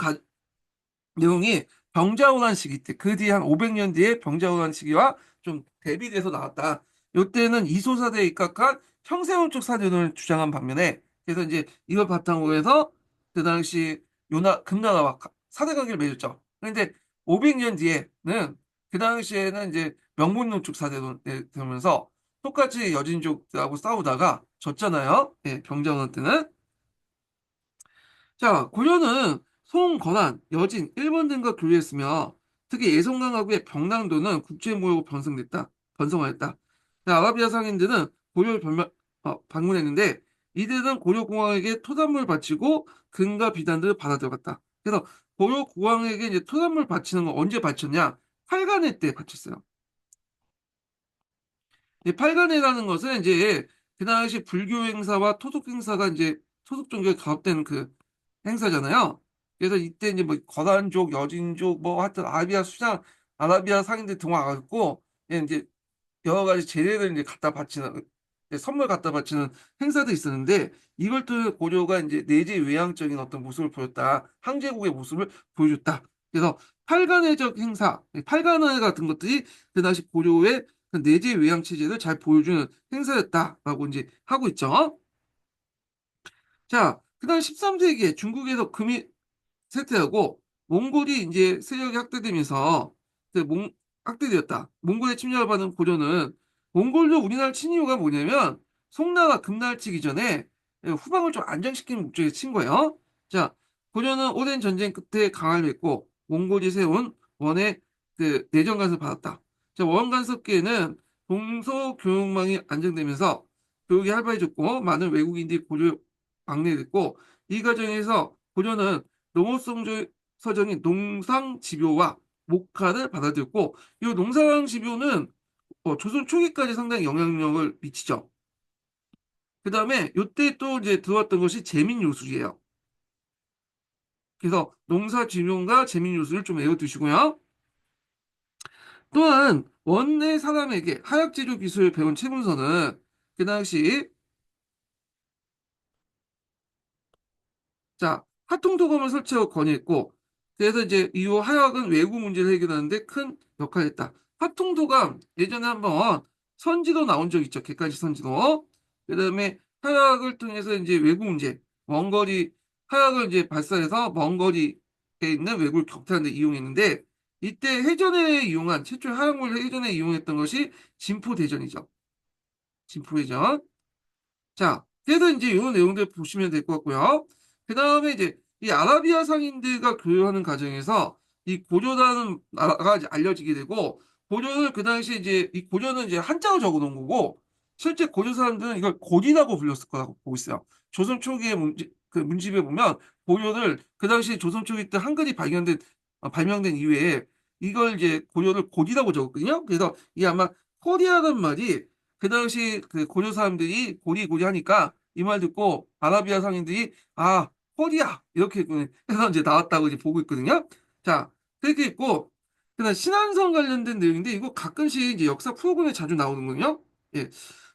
S1: 내용이 병자호란 시기 때, 그 뒤에 한 500년 뒤에 병자호란 시기와 좀 대비돼서 나왔다. 요때는 이소사대에 입각한 평세원적 사전을 주장한 반면에, 그래서 이제 이걸 바탕으로 해서 그 당시 금나라와 사대관계를 맺었죠. 그런데 500년 뒤에는 그 당시에는 이제 명문농축 사대로 되면서 똑같이 여진족하고 싸우다가 졌잖아요. 예, 병자호란 때는. 자, 고려는 송, 건한, 여진, 일본 등과 교류했으며 특히 예성강하고의 병랑도는 국제무역으로 번성하였다. 자, 아라비아 상인들은 고려를 방문했는데 이들은 고려공항에게 토단물을 바치고 금과 비단들을 받아 들어갔다. 그래서 고려공항에게 이제 토단물 바치는 건 언제 바쳤냐? 팔간회 때 바쳤어요. 이 팔간회라는 것은 이제 그 당시 불교 행사와 토속 행사가 이제 토속 종교에 가입되는 그 행사잖아요. 그래서 이때 이제 뭐 거란족, 여진족, 뭐 하여튼 아라비아 상인들 등와가지고 이제 여러 가지 재래를 이제 갖다 바치는 선물 갖다 바치는 행사도 있었는데 이걸 또 고려가 이제 내재 외향적인 어떤 모습을 보였다. 항제국의 모습을 보여줬다. 그래서 팔간회적 행사, 팔간회 같은 것들이 그 당시 고려의 그 내재 외향 체제를 잘 보여주는 행사였다라고 이제 하고 있죠. 자, 그다음 13세기에 중국에서 금이 쇠퇴하고 몽골이 이제 세력이 확대되면서 확대되었다. 몽골의 침략을 받은 고려는 몽골도 우리나라 친 이유가 뭐냐면 송나라 금나라 치기 전에 후방을 좀 안정시키는 목적에서 친 거예요. 자, 고려는 오랜 전쟁 끝에 강화를 했고 몽골이 세운 원의 그 내정 간섭을 받았다. 자, 원 간섭기에는 동서 교육망이 안정되면서 교육이 활발해졌고 많은 외국인들이 고려 방문했고 이 과정에서 고려는 농어성 서적인 농상집요와 목화를 받아들였고 이 농상집요는 조선 초기까지 상당히 영향력을 미치죠. 그 다음에 이때 또 이제 들어왔던 것이 제민요술이에요. 그래서 농사진흥과 제민요술을 좀 외워두시고요. 또한 원내 사람에게 하약제조 기술을 배운 최문서는 그 당시 자, 하통도검을 설치하고 건의했고, 그래서 이제 이후 하역은 외국 문제를 해결하는데 큰 역할을 했다. 하통도감 예전에 한번 선지도 나온 적 있죠. 객관식 선지도. 그다음에 하역을 통해서 이제 외국 문제, 먼 거리 하역을 이제 발사해서 먼 거리에 있는 외국을 격퇴하는 데 이용했는데 이때 해전에 이용한 최초의 하역물을 해전에 이용했던 것이 진포대전이죠. 진포대전. 자, 그래서 이제 이런 내용들 보시면 될 것 같고요. 그 다음에 이제 이 아라비아 상인들과 교류하는 과정에서 이 고려라는 나라가 이제 알려지게 되고 고려를 그 당시에 이제 이 고려는 이제 한자로 적어 놓은 거고 실제 고려 사람들은 이걸 고리라고 불렀을 거라고 보고 있어요. 조선 초기의 그 문집에 보면 고려를 그 당시 조선 초기 때 한글이 발명된 이후에 이걸 이제 고려를 고리라고 적었거든요. 그래서 이게 아마 코리아라는 말이 그 당시 그 고려 사람들이 고리고리 하니까 이 말 듣고 아라비아 상인들이 아 코리아 이렇게 해서 이제 나왔다고 이제 보고 있거든요. 자 그렇게 있고 그다음 신안성 관련된 내용인데 이거 가끔씩 이제 역사 프로그램에 자주 나오는군요. 예,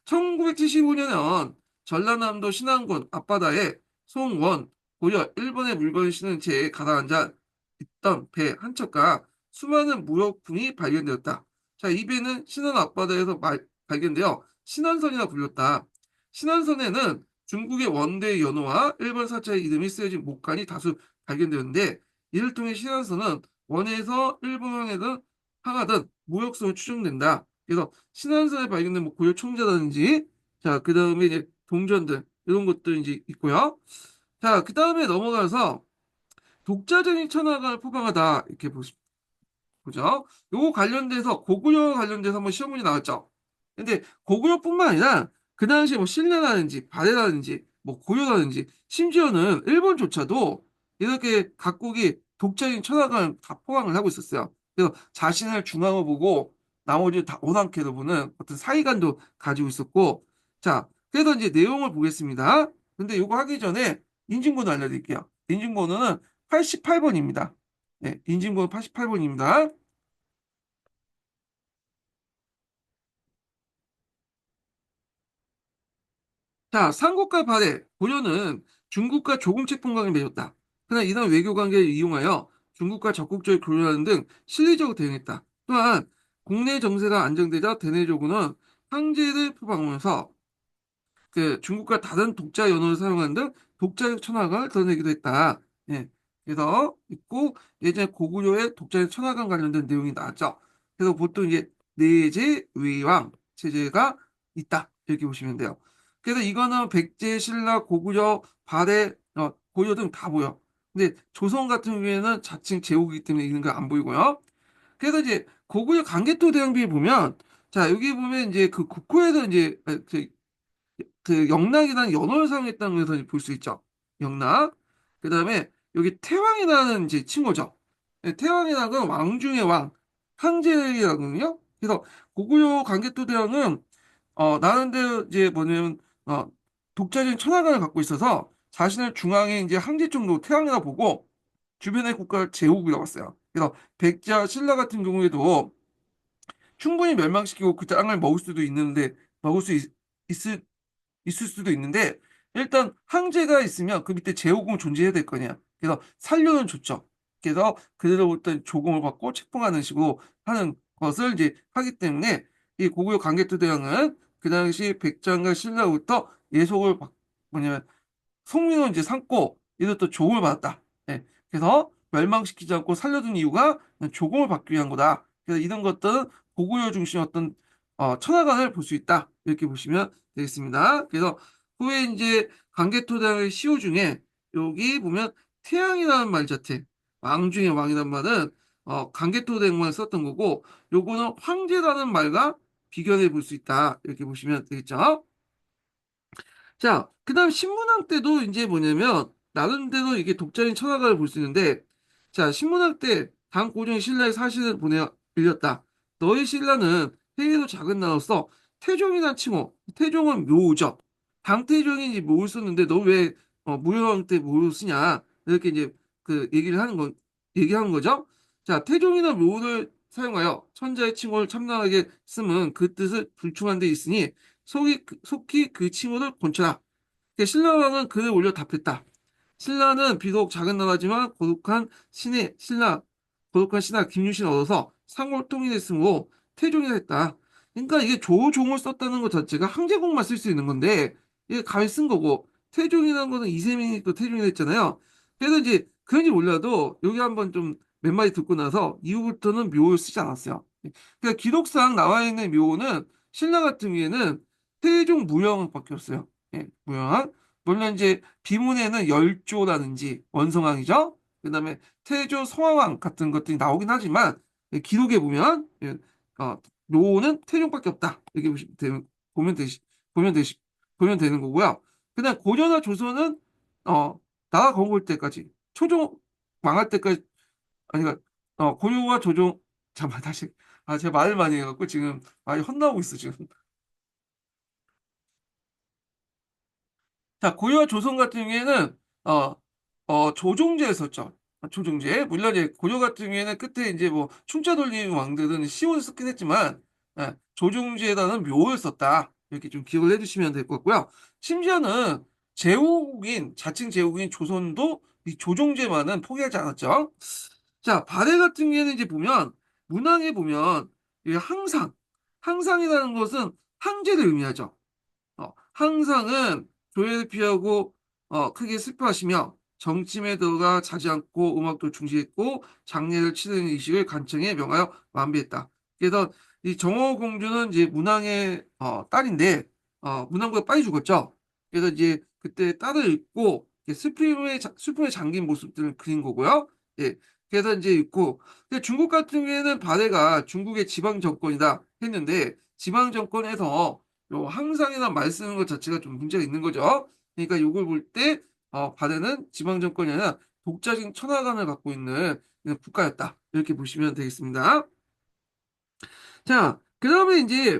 S1: 1975년은 전라남도 신안군 앞바다에 송원 고려 일본의 물건을 실은 채에 가라앉아 있던 배 한 척과 수많은 무역품이 발견되었다. 자, 이 배는 신안 앞바다에서 발견되어 신안선이라 불렸다. 신안선에는 중국의 원대 연호와 일본 사찰의 이름이 쓰여진 목간이 다수 발견되었는데 이를 통해 신안선은 원에서 일본에든 향하던 무역선으로 추정된다. 그래서 신안선에 발견된 뭐 고려 총자라든지 자, 그 다음에 이제 동전들 이런 것들 이제 있고요. 자, 그 다음에 넘어가서 독자적인 천하가 포방하다 이렇게 보십니다. 그죠? 요거 관련돼서 고구려 관련돼서 한번 시험 문제 나왔죠. 근데 고구려뿐만 아니라 그 당시에 뭐 신라라든지 발해라든지 뭐 고려라든지 심지어는 일본조차도 이렇게 각국이 독자적인 철학을 다 포항을 하고 있었어요. 그래서 자신을 중앙으로 보고 나머지 다 오랑캐로 보는 어떤 사이관도 가지고 있었고 자 그래서 이제 내용을 보겠습니다. 근데 요거 하기 전에 인증번호 알려드릴게요. 인증번호는 88번입니다. 네, 인증번호 88번입니다. 자, 삼국과 발해, 고려는 중국과 조공채통관을 맺었다. 그러나 이런 외교 관계를 이용하여 중국과 적극적으로 교류하는 등 실리적으로 대응했다. 또한 국내 정세가 안정되자 대내적으로는 황제를 표방하면서 그 중국과 다른 독자 연호를 사용하는 등 독자적 천하를 드러내기도 했다. 예. 그래서 있고 예전에 고구려의 독자적 천하관 관련된 내용이 나왔죠. 그래서 보통 이제 내제 위왕 체제가 있다 이렇게 보시면 돼요. 그래서 이거는 백제, 신라, 고구려, 발해, 고려 등 다 보여. 근데 조선 같은 경우에는 자칭 제국이기 때문에 이런 거 안 보이고요. 그래서 이제 고구려 강개토 대왕비에 보면 자 여기 보면 이제 그 국호에서 이제 그 영락이라는 연어를 사용했다는 것을 볼 수 있죠. 영락. 그 다음에 여기 태왕이라는 이제 친구죠. 네, 태왕이라는 왕 중의 왕, 황제라거든요. 그래서 고구려 강개토 대왕은 나름대로 이제 뭐냐면 독자적인 천하관을 갖고 있어서 자신을 중앙에 이제 황제 정도 태왕이라 보고 주변의 국가를 제국이라고 했어요. 그래서 백제와 신라 같은 경우에도 충분히 멸망시키고 그 땅을 먹을 수도 있는데 먹을 수 있을 수도 있는데 일단 황제가 있으면 그 밑에 제후궁 존재해야 될 거냐. 그래서 살려는 줬죠. 그래서 그들로부터 조공을 받고 책봉하는 식으로 하는 것을 이제 하기 때문에 이 고구려 강개토 대왕은 그 당시 백장과 신라로부터 예속을 뭐냐면 성민을 이제 삼고 이것도 조공을 받았다. 예. 그래서 멸망시키지 않고 살려둔 이유가 조공을 받기 위한 거다. 그래서 이런 것들은 고구려 중심 어떤 천하관을 볼 수 있다. 이렇게 보시면 되겠습니다. 그래서 후에 이제 관개토당의 시호 중에 여기 보면 태양이라는 말 자체, 왕 중에 왕이란 말은 강개토대왕만 썼던 거고, 요거는 황제라는 말과 비교해 볼 수 있다. 이렇게 보시면 되겠죠. 자, 그 다음 신문학 때도 이제 뭐냐면, 나름대로 이게 독자인 철학을 볼 수 있는데, 자, 신문학 때, 당 고종이 신라의 사신을 빌렸다. 너희 신라는 회의도 작은 나라로서 태종이란 칭호, 태종은 묘죠. 당태종이 묘를 썼는데, 너 왜, 무효왕 때 묘를 쓰냐? 이렇게 이제, 얘기하는 거죠. 자, 태종이나 묘를 사용하여 천자의 칭호를 참나하게 쓰면 그 뜻을 불충한 데 있으니, 속히 그 칭호를 본쳐라. 신라왕은 글을 올려 답했다. 신라는 비록 작은 나라지만 고독한 신하 김유신을 얻어서 상골 통일했으므로 태종이라 했다. 그러니까 이게 조종을 썼다는 것 자체가 항제국만 쓸 수 있는 건데 이게 가히 쓴 거고 태종이라는 거는 이세민이 또 태종이 했잖아요. 그래서 이제 그런지 몰라도 여기 한번 좀 몇 마디 듣고 나서 이후부터는 묘를 쓰지 않았어요. 그러니까 기록상 나와 있는 묘는 신라 같은 경우에는 태종 무형밖에 없어요. 예, 무형. 물론 이제 비문에는 열조라든지 원성왕이죠. 그다음에 태조 성화왕 같은 것들이 나오긴 하지만 예, 기록에 보면 예, 묘는 태종밖에 없다. 이렇게 보면 되시 보면 되시 보면 되는 거고요. 그다음 고려나 조선은 어 나라 건국 때까지 초종 망할 때까지 아니 고려와 조종 잠깐 다시 제가 말을 많이 해갖고 지금 많이 혼나고 있어 지금. 자, 고려와 조선 같은 경우에는, 조종제를 썼죠. 조종제. 물론 이제 고려 같은 경우에는 끝에 이제 뭐, 충짜 돌리는 왕들은 시온을 썼긴 했지만, 조종제에다는 묘를 썼다. 이렇게 좀 기억을 해주시면 될 것 같고요. 심지어는 자칭 제후국인 조선도 이 조종제만은 포기하지 않았죠. 자, 발해 같은 경우에는 이제 보면, 문항에 보면, 이 항상이라는 것은 항제를 의미하죠. 항상은 조회를 피하고 크게 슬퍼하시며 정침에 들어가 자지 않고 음악도 중시했고 장례를 치르는 의식을 간청해 명하여 완비했다. 그래서 이 정호 공주는 이제 문왕의 딸인데 문왕보다 빨리 죽었죠. 그래서 이제 그때 딸을 잊고 슬픔에 잠긴 모습들을 그린 거고요. 예. 그래서 이제 있고 근데 중국 같은 경우에는 발해가 중국의 지방 정권이다 했는데 지방 정권에서 요 항상이나 말 쓰는 것 자체가 좀 문제가 있는 거죠. 그러니까 요걸 볼 때, 바다는 지방정권이 아니라 독자적인 천하관을 갖고 있는 국가였다. 이렇게 보시면 되겠습니다. 자, 그 다음에 이제,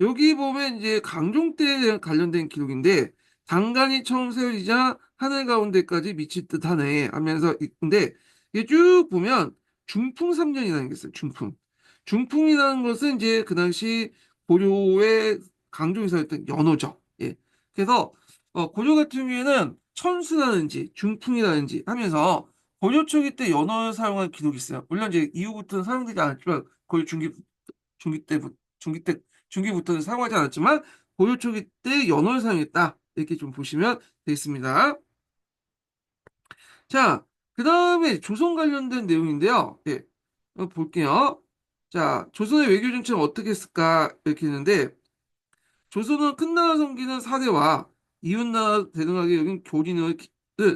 S1: 여기 보면 이제 강종 때 관련된 기록인데, 장관이 처음 세워지자 하늘 가운데까지 미칠 듯 하네 하면서 있는데, 이게 쭉 보면 중풍 3년이라는 게 있어요. 중풍. 중풍이라는 것은 이제 그 당시 고려의 강종에서였던 연호죠. 예. 그래서, 고려 같은 경우에는 천수라든지 중풍이라든지 하면서 고려 초기 때 연어를 사용한 기록이 있어요. 물론 이제 이후부터는 사용되지 않았지만 고려 중기 때부터 중기 때 중기부터는 사용하지 않았지만 고려 초기 때 연어를 사용했다. 이렇게 좀 보시면 되겠습니다. 자, 그 다음에 조선 관련된 내용인데요. 예, 볼게요. 자, 조선의 외교 정책은 어떻게 했을까 이렇게 했는데 조선은 큰 나라 섬기는 사대와 이웃나라 대등하게 여긴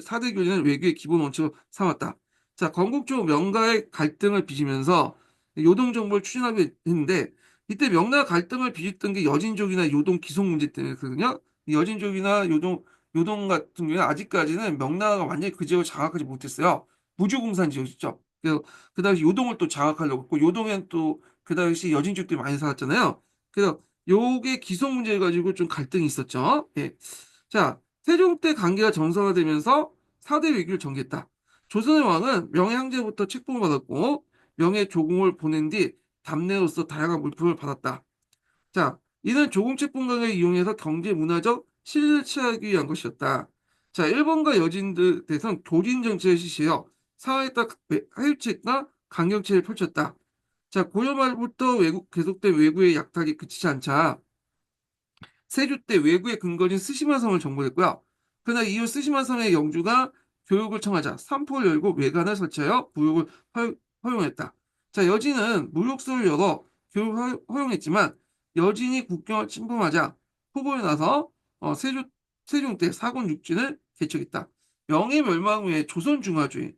S1: 사대 교리는 외교의 기본 원칙으로 삼았다. 자, 건국적 명가의 갈등을 빚으면서 요동 정부를 추진하게 했는데 이때 명나라 갈등을 빚었던 게 여진족이나 요동 기속 문제 때문이거든요. 이 여진족이나 요동 같은 경우는 아직까지는 명나라가 완전히 그 지역을 장악하지 못했어요. 무주공산 지역이죠. 그래서 그 당시 요동을 또 장악하려고 했고 요동엔 또 그 당시 여진족들이 많이 살았잖아요. 그래서 요게 기속 문제 가지고 좀 갈등이 있었죠. 예. 자, 세종 때 관계가 정상화되면서 4대 외교를 전개했다. 조선의 왕은 명예 황제부터 책봉을 받았고 명예 조공을 보낸 뒤 답례로서 다양한 물품을 받았다. 자, 이는 조공 책봉강을 이용해서 경제 문화적 실리를 취하기 위한 것이었다. 자, 일본과 여진들 대선 교진 정책을 실시하여 사회에 따라 하유책과 강경책을 펼쳤다. 자, 고려 말부터 계속된 외구의 약탈이 그치지 않자 세조 때 외구의 근거진 스시마성을 정벌했고요. 그러나 이후 스시마성의 영주가 교육을 청하자 산포를 열고 외관을 설치하여 무역을 허용했다. 자, 여진은 무역소를 열어 교육을 허용했지만 여진이 국경을 침범하자 포고에 나서 세종 때 사군 육진을 개척했다. 명예멸망 후에 조선중화주의.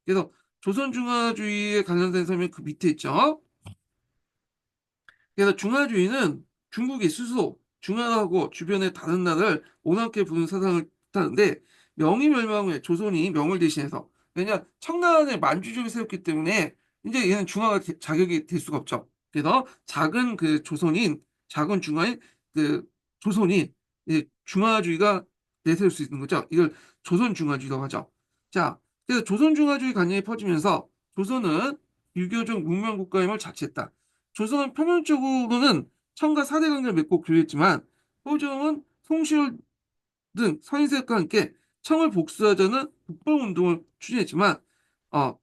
S1: 그래서 조선중화주의에 관련된 설명 그 밑에 있죠. 그래서 중화주의는 중국의 수소, 중화하고 주변의 다른 나라를 오남게 부는 사상을 뜻하는데 명의멸망 후에 조선이 명을 대신해서 왜냐 청나라에 만주족이 세웠기 때문에 이제 얘는 중화가 자격이 될 수가 없죠. 그래서 작은 그 조선인 작은 중화인 그 조선이 이제 중화주의가 내세울 수 있는 거죠. 이걸 조선 중화주의라고 하죠. 자, 그래서 조선 중화주의 관념이 퍼지면서 조선은 유교적 문명 국가임을 자처했다. 조선은 표면적으로는 청과 사대 관계를 맺고 교류했지만 호종은 송시열 등 선인색과 함께 청을 복수하자는 국방운동을 추진했지만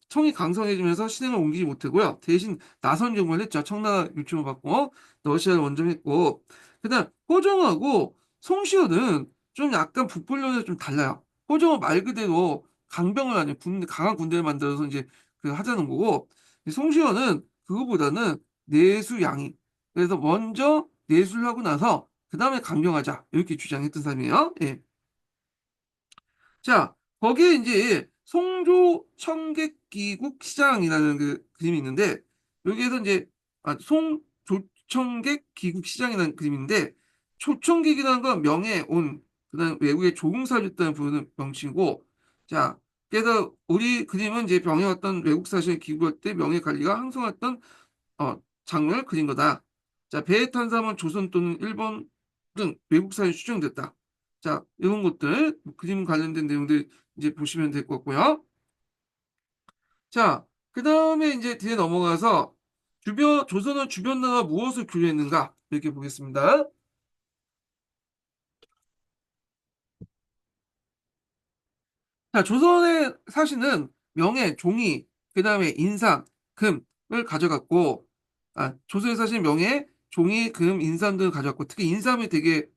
S1: 청이 강성해지면서 실행을 옮기지 못하고요. 대신 나선 정부를 했죠. 청나라 요청을 받고 러시아를 원정했고 그다음 호정하고 송시열은 좀 약간 북분론에서 좀 달라요. 호정은 말 그대로 강병을 아니 강한 군대를 만들어서 이제 그 하자는 거고 송시열은 그거보다는 내수양이 그래서 먼저 내수를 하고 나서 그 다음에 강경하자 이렇게 주장했던 사람이에요. 예. 자, 거기에 이제 송조 청객기국 시장이라는 그 그림이 있는데 여기에서 이제 송조청객 기국 시장이라는 그림인데 초청객이라는 건 명예, 온, 그다음 외국에 조공사줬다는 부르는 명칭이고 자, 그래서 우리 그림은 이제 병해 왔던 외국 사실에 기국할 때 명예 관리가 항상했던 장면을 그린 거다. 자, 배에 탄 사람은 조선 또는 일본 등 외국사에 추정됐다. 자, 이런 것들, 그림 관련된 내용들 이제 보시면 될 것 같고요. 자, 그 다음에 이제 뒤에 넘어가서 조선은 주변 나라 무엇을 교류했는가? 이렇게 보겠습니다. 자, 조선의 사실은 명예, 종이, 그 다음에 인삼, 금을 가져갔고, 조선의 사실 명예, 종이, 금, 인삼 등을 가져갔고, 특히 인삼이 되게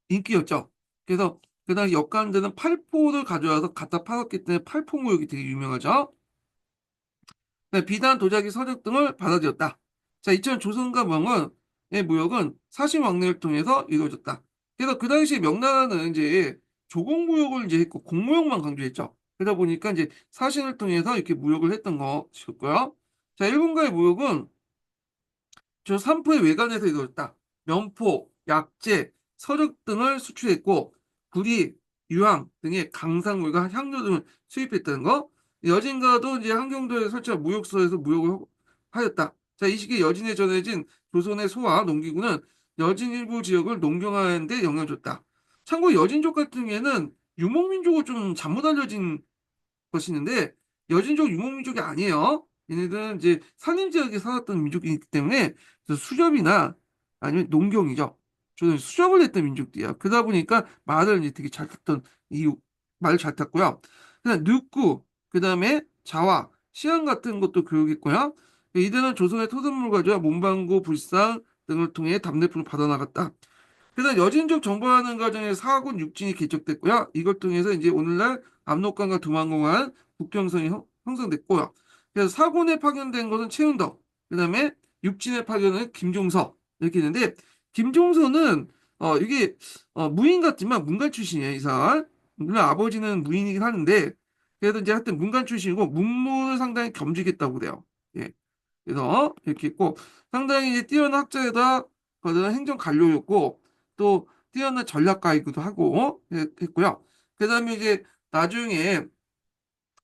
S1: 인기였죠. 그래서 그 당시 역관들은 팔포를 가져와서 갖다 팔았기 때문에 팔포무역이 되게 유명하죠. 네, 비단, 도자기, 서적 등을 받아들였다. 자, 이처럼 조선과 명언의 무역은 사실 왕래를 통해서 이루어졌다. 그래서 그 당시 명나라는 이제 조공무역을 이제 했고 공무역만 강조했죠. 그러다 보니까 이제 사신을 통해서 이렇게 무역을 했던 것이었고요. 자, 일본과의 무역은 저 삼포의 외관에서 이루어졌다. 면포, 약재, 서적 등을 수출했고 구리, 유황 등의 강산물과 향료 등을 수입했다는 거. 여진과도 이제 한경도에 설치한 무역소에서 무역을 하였다. 자, 이 시기에 여진에 전해진 조선의 소와 농기구는 여진 일부 지역을 농경하는 데 영향을 줬다. 참고로 여진족 같은 경우에는 유목민족으로 좀 잘못 알려진 것이 있는데 여진족 유목민족이 아니에요. 얘네들은 이제 산림 지역에 살았던 민족이기 때문에 그래서 수렵이나 아니면 농경이죠. 저는 수렵을 했던 민족들이야. 그러다 보니까 말을 이제 되게 잘 탔던 이유 말을 잘 탔고요. 그다음 늑구, 그다음에 자화, 시안 같은 것도 교육했고요. 이들은 조선의 토속물 가지고 문방구, 불상 등을 통해 답례품을 받아나갔다. 그래서 여진족 정벌하는 과정에 사군 육진이 개척됐고요. 이걸 통해서 이제 오늘날 압록강과 두만공한 국경선이 형성됐고요. 그래서 사군에 파견된 것은 최은덕, 그다음에 육진에 파견은 김종서 이렇게 있는데 김종서는 이게 무인 같지만 문관 출신이에요. 이 사람. 물론 아버지는 무인이긴 하는데 그래도 이제 하여튼 문관 출신이고 문무를 상당히 겸직했다고 그래요. 예. 그래서 이렇게 있고 상당히 이제 뛰어난 학자에다 거기는 행정 관료였고 또 뛰어난 전략가이기도 하고 했고요. 그다음에 이제 나중에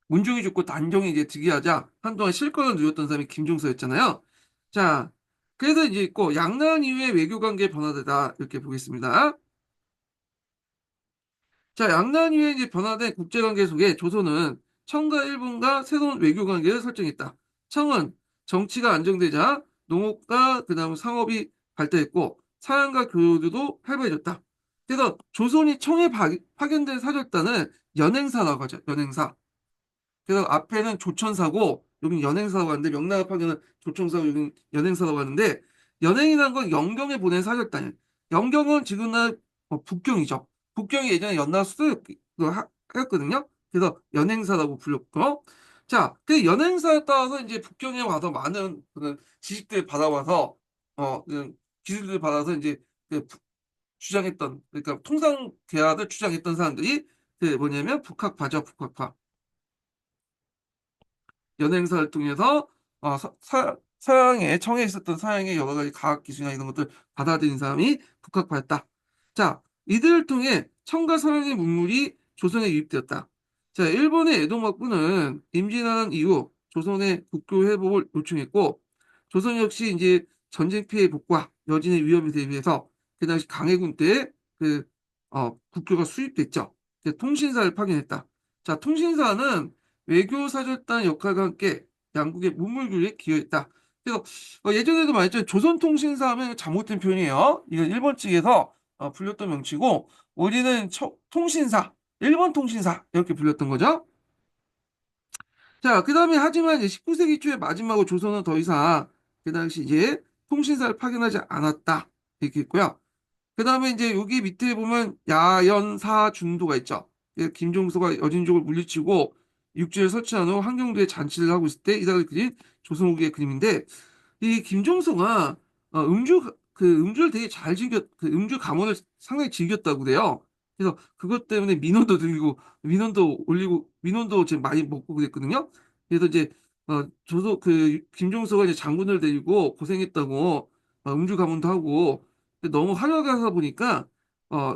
S1: 문종이 죽고 단종이 이제 즉위하자 한동안 실권을 누렸던 사람이 김종서였잖아요. 자, 그래서 이제 있고 양난 이후에 외교 관계 변화되다 이렇게 보겠습니다. 자, 양난 이후에 이제 변화된 국제 관계 속에 조선은 청과 일본과 새로운 외교 관계를 설정했다. 청은 정치가 안정되자 농업과 그다음 상업이 발달했고 사양과 교류도 활발해졌다. 그래서 조선이 청에 파견된 사절단은 연행사라고 하죠. 연행사. 그래서 앞에는 조천사고 여기는 연행사라고 하는데 명나라 파견은 조천사고 여기는 연행사라고 하는데 연행이라는 건 영경에 보낸 사절단이에요. 영경은 지금은 북경이죠. 북경이 예전에 연나라 수도였거든요. 그래서 연행사라고 불렸고 자, 그 연행사에 따라서 이제 북경에 와서 많은 그런 지식들을 받아와서 그 기술들을 받아서 이제 그 주장했던, 그러니까 통상 계약을 주장했던 사람들이 그 뭐냐면 북학파죠, 북학파. 연행사를 통해서 서양에 청해 있었던 서양의 여러 가지 과학 기술이나 이런 것들 받아들인 사람이 북학파였다. 자, 이들을 통해 청과 서양의 문물이 조선에 유입되었다. 자, 일본의 에도막부는 임진왜란 이후 조선의 국교 회복을 요청했고, 조선 역시 이제 전쟁 피해 복구와 여진의 위험에 대비해서 그 당시 강해군 때 그 국교가 수입됐죠. 통신사를 파견했다. 자, 통신사는 외교사절단 역할과 함께 양국의 문물교류에 기여했다. 그래서 예전에도 말했죠. 조선통신사 하면 잘못된 표현이에요. 이건 일본 측에서 불렸던 명칭이고 우리는 통신사, 일본 통신사 이렇게 불렸던 거죠. 자, 그 다음에 하지만 이제 19세기 초의 마지막으로 조선은 더 이상 그 당시 이제 통신사를 파견하지 않았다. 이렇게 있고요. 그 다음에 이제 여기 밑에 보면 야연사준도가 있죠. 김종서가 여진족을 물리치고 육지를 설치한 후 한경도에 잔치를 하고 있을 때 이삭을 그린 조선후기의 그림인데 이 김종서가 음주를 되게 잘 그 음주 감원을 상당히 즐겼다고 그래요. 그래서 그것 때문에 민원도 들고 민원도 올리고 민원도 지금 많이 먹고 그랬거든요. 그래서 이제 김종서가 이제 장군을 데리고 고생했다고 음주 감원도 하고 너무 화려하다 보니까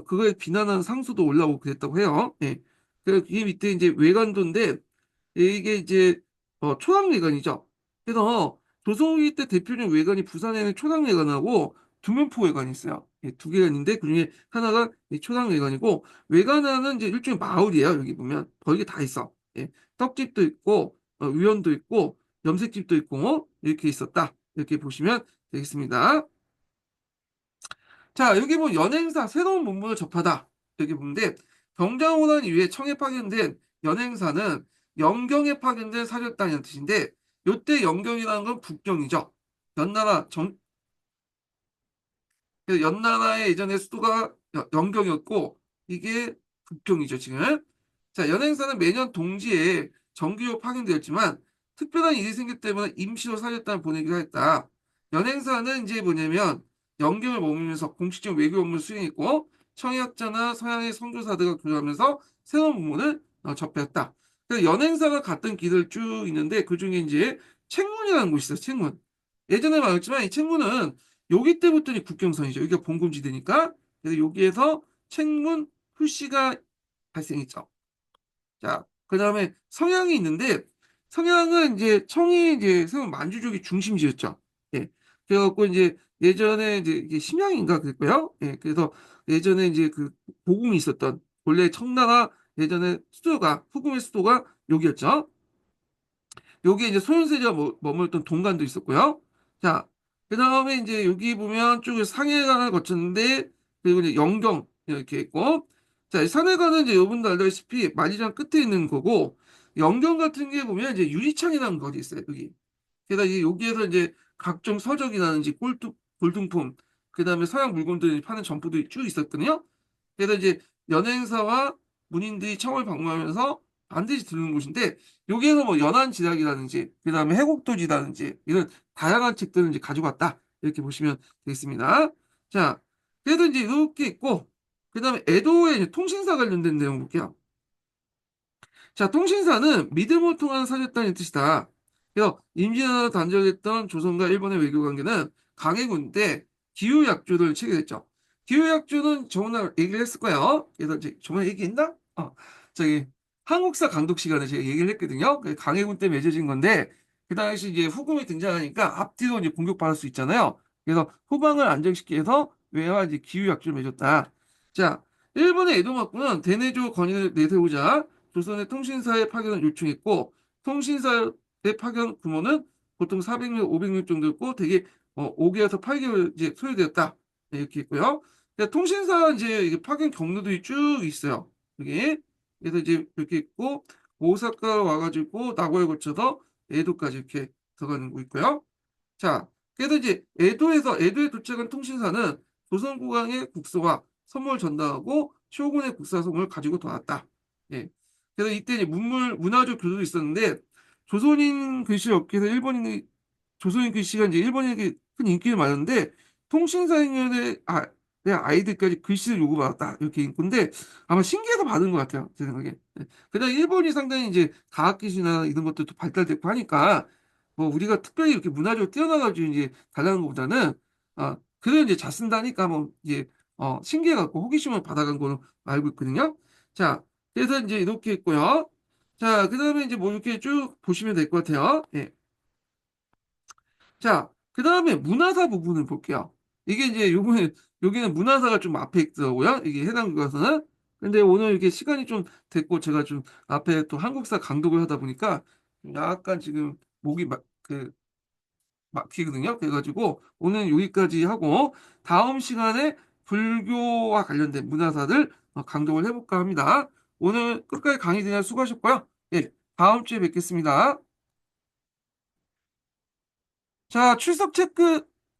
S1: 그거에 비난하는 상수도 올라오고 그랬다고 해요. 예. 그리고 이 밑에 이제 외관도인데 이게 이제 초당외관이죠. 그래서 조선후기 때 대표적인 외관이 부산에는 초당외관하고 두면포 외관이 있어요. 예, 두 개가 있는데 그중에 하나가 이 초당외관이고 외관하는 이제 일종의 마을이에요. 여기 보면 거기 다 있어. 예, 떡집도 있고 위원도 있고 염색집도 있고 이렇게 있었다. 이렇게 보시면 되겠습니다. 자, 여기 뭐 연행사 새로운 문물을 접하다. 여기 보는데 병자호란 이후에 청에 파견된 연행사는 영경에 파견된 사절단이라는 뜻인데 요때 영경이라는 건 북경이죠. 연나라 그래서 연나라의 예전에 수도가 영경이었고 이게 북경이죠, 지금. 자, 연행사는 매년 동지에 정기로 파견되었지만 특별한 일이 생겼기 때문에 임시로 사절단을 보내기로 했다. 연행사는 이제 뭐냐면 영경을 머물면서 공식적 외교 업무를 수행했고 청약자나 서양의 선교사들과 교류하면서 새로운 문물을 접했다. 그래서 연행사가 갔던 길을 쭉 있는데 그중에 이제 책문이라는 곳이 있어요. 책문. 예전에 말했지만 이 책문은 여기 때부터 국경선이죠. 여기가 봉금지대니까. 그래서 여기에서 책문 표시가 발생했죠. 자, 그 다음에 성향이 있는데, 성향은 이제 청이 이제 세운 만주족이 중심지였죠. 예. 그래갖고 이제 예전에 이제 이게 심양인가 그랬고요. 예. 그래서 예전에 이제 그 보궁이 있었던, 원래 청나라 예전에 수도가, 후금의 수도가 여기였죠. 여기에 이제 소현세자가 머물렀던 동관도 있었고요. 자, 그 다음에 이제 여기 보면 쭉 상해관을 거쳤는데, 그리고 이제 영경 이렇게 있고, 자, 이 상해관은 이제 여러분도 알다시피 만리장 끝에 있는 거고, 영경 같은 게 보면 이제 유리창이라는 것이 있어요, 여기. 게다가 이제 여기에서 이제 각종 서적이라든지 골동품, 그 다음에 서양 물건들을 파는 점포들이 쭉 있었거든요. 그래서 이제 연행사와 문인들이 청을 방문하면서 반드시 들르는 곳인데 여기에서 뭐 연안지락이라든지 그다음에 해곡도지라든지 이런 다양한 책들을 이제 가져갔다 이렇게 보시면 되겠습니다. 자, 그래도 이제 이렇게 있고 그다음에 에도의 이제 통신사 관련된 내용 볼게요. 자, 통신사는 믿음을 통한 사절단의 뜻이다. 그래서 임진왜란으로 단절됐던 조선과 일본의 외교 관계는 강해군 때 기후약조를 체결했죠. 기후약조는 저번에 얘기를 했을 거예요. 그래서 이제 저번에 얘기했나? 저기 한국사 강독 시간에 제가 얘기를 했거든요. 강해군 때 맺어진 건데 그 당시 이제 후금이 등장하니까 앞뒤로 이제 공격받을 수 있잖아요. 그래서 후방을 안정시키기 위해서 외와 이제 기후약조를 맺었다. 자, 일본의 에도막부는 대내조 건의를 내세우자 조선의 통신사의 파견을 요청했고 통신사의 파견 규모는 보통 400명, 500명 정도였고 되게 5개월에서 8개월 이제 소요되었다. 네, 이렇게 있고요. 통신사 이제 이게 파견 경로들이 쭉 있어요. 여기 그래서 이제 이렇게 있고 오사카 와가지고 나고야 거쳐서 에도까지 이렇게 들어가는 거 있고요. 자, 그래서 이제 에도에 도착한 통신사는 조선국왕의 국서와 선물 전달하고 쇼군의 국사 선물을 가지고 돌아왔다. 예. 그래서 이때 이제 문화적 교류도 있었는데 조선인 글씨 업계에서 조선인 글씨가 이제 일본인에게 큰 인기를 많았는데 통신사인연의 내 아이들까지 글씨를 요구받았다. 이렇게 있는데 아마 신기해서 받은 것 같아요. 제 생각에. 네. 그다음 일본이 상당히 이제 과학기술이나 이런 것들도 발달됐고 하니까 뭐 우리가 특별히 이렇게 문화적으로 뛰어나가지고 이제 달라는 것보다는 그런 이제 잘 쓴다니까 뭐 이제 신기해갖고 호기심을 받아간 걸로 알고 있거든요. 자, 그래서 이제 이렇게 있고요. 자, 그다음에 이제 뭐 이렇게 쭉 보시면 될 것 같아요. 예. 자, 그 다음에 문화사 부분을 볼게요. 이게 이제 여기는 문화사가 좀 앞에 있더라고요. 이게 해당 교과서는. 근데 오늘 이게 시간이 좀 됐고, 제가 좀 앞에 또 한국사 강독을 하다 보니까 약간 지금 목이 막히거든요. 그래가지고 오늘 여기까지 하고, 다음 시간에 불교와 관련된 문화사들 강독을 해볼까 합니다. 오늘 끝까지 강의 들으셔서 수고하셨고요. 예, 다음 주에 뵙겠습니다. 자, 출석 체크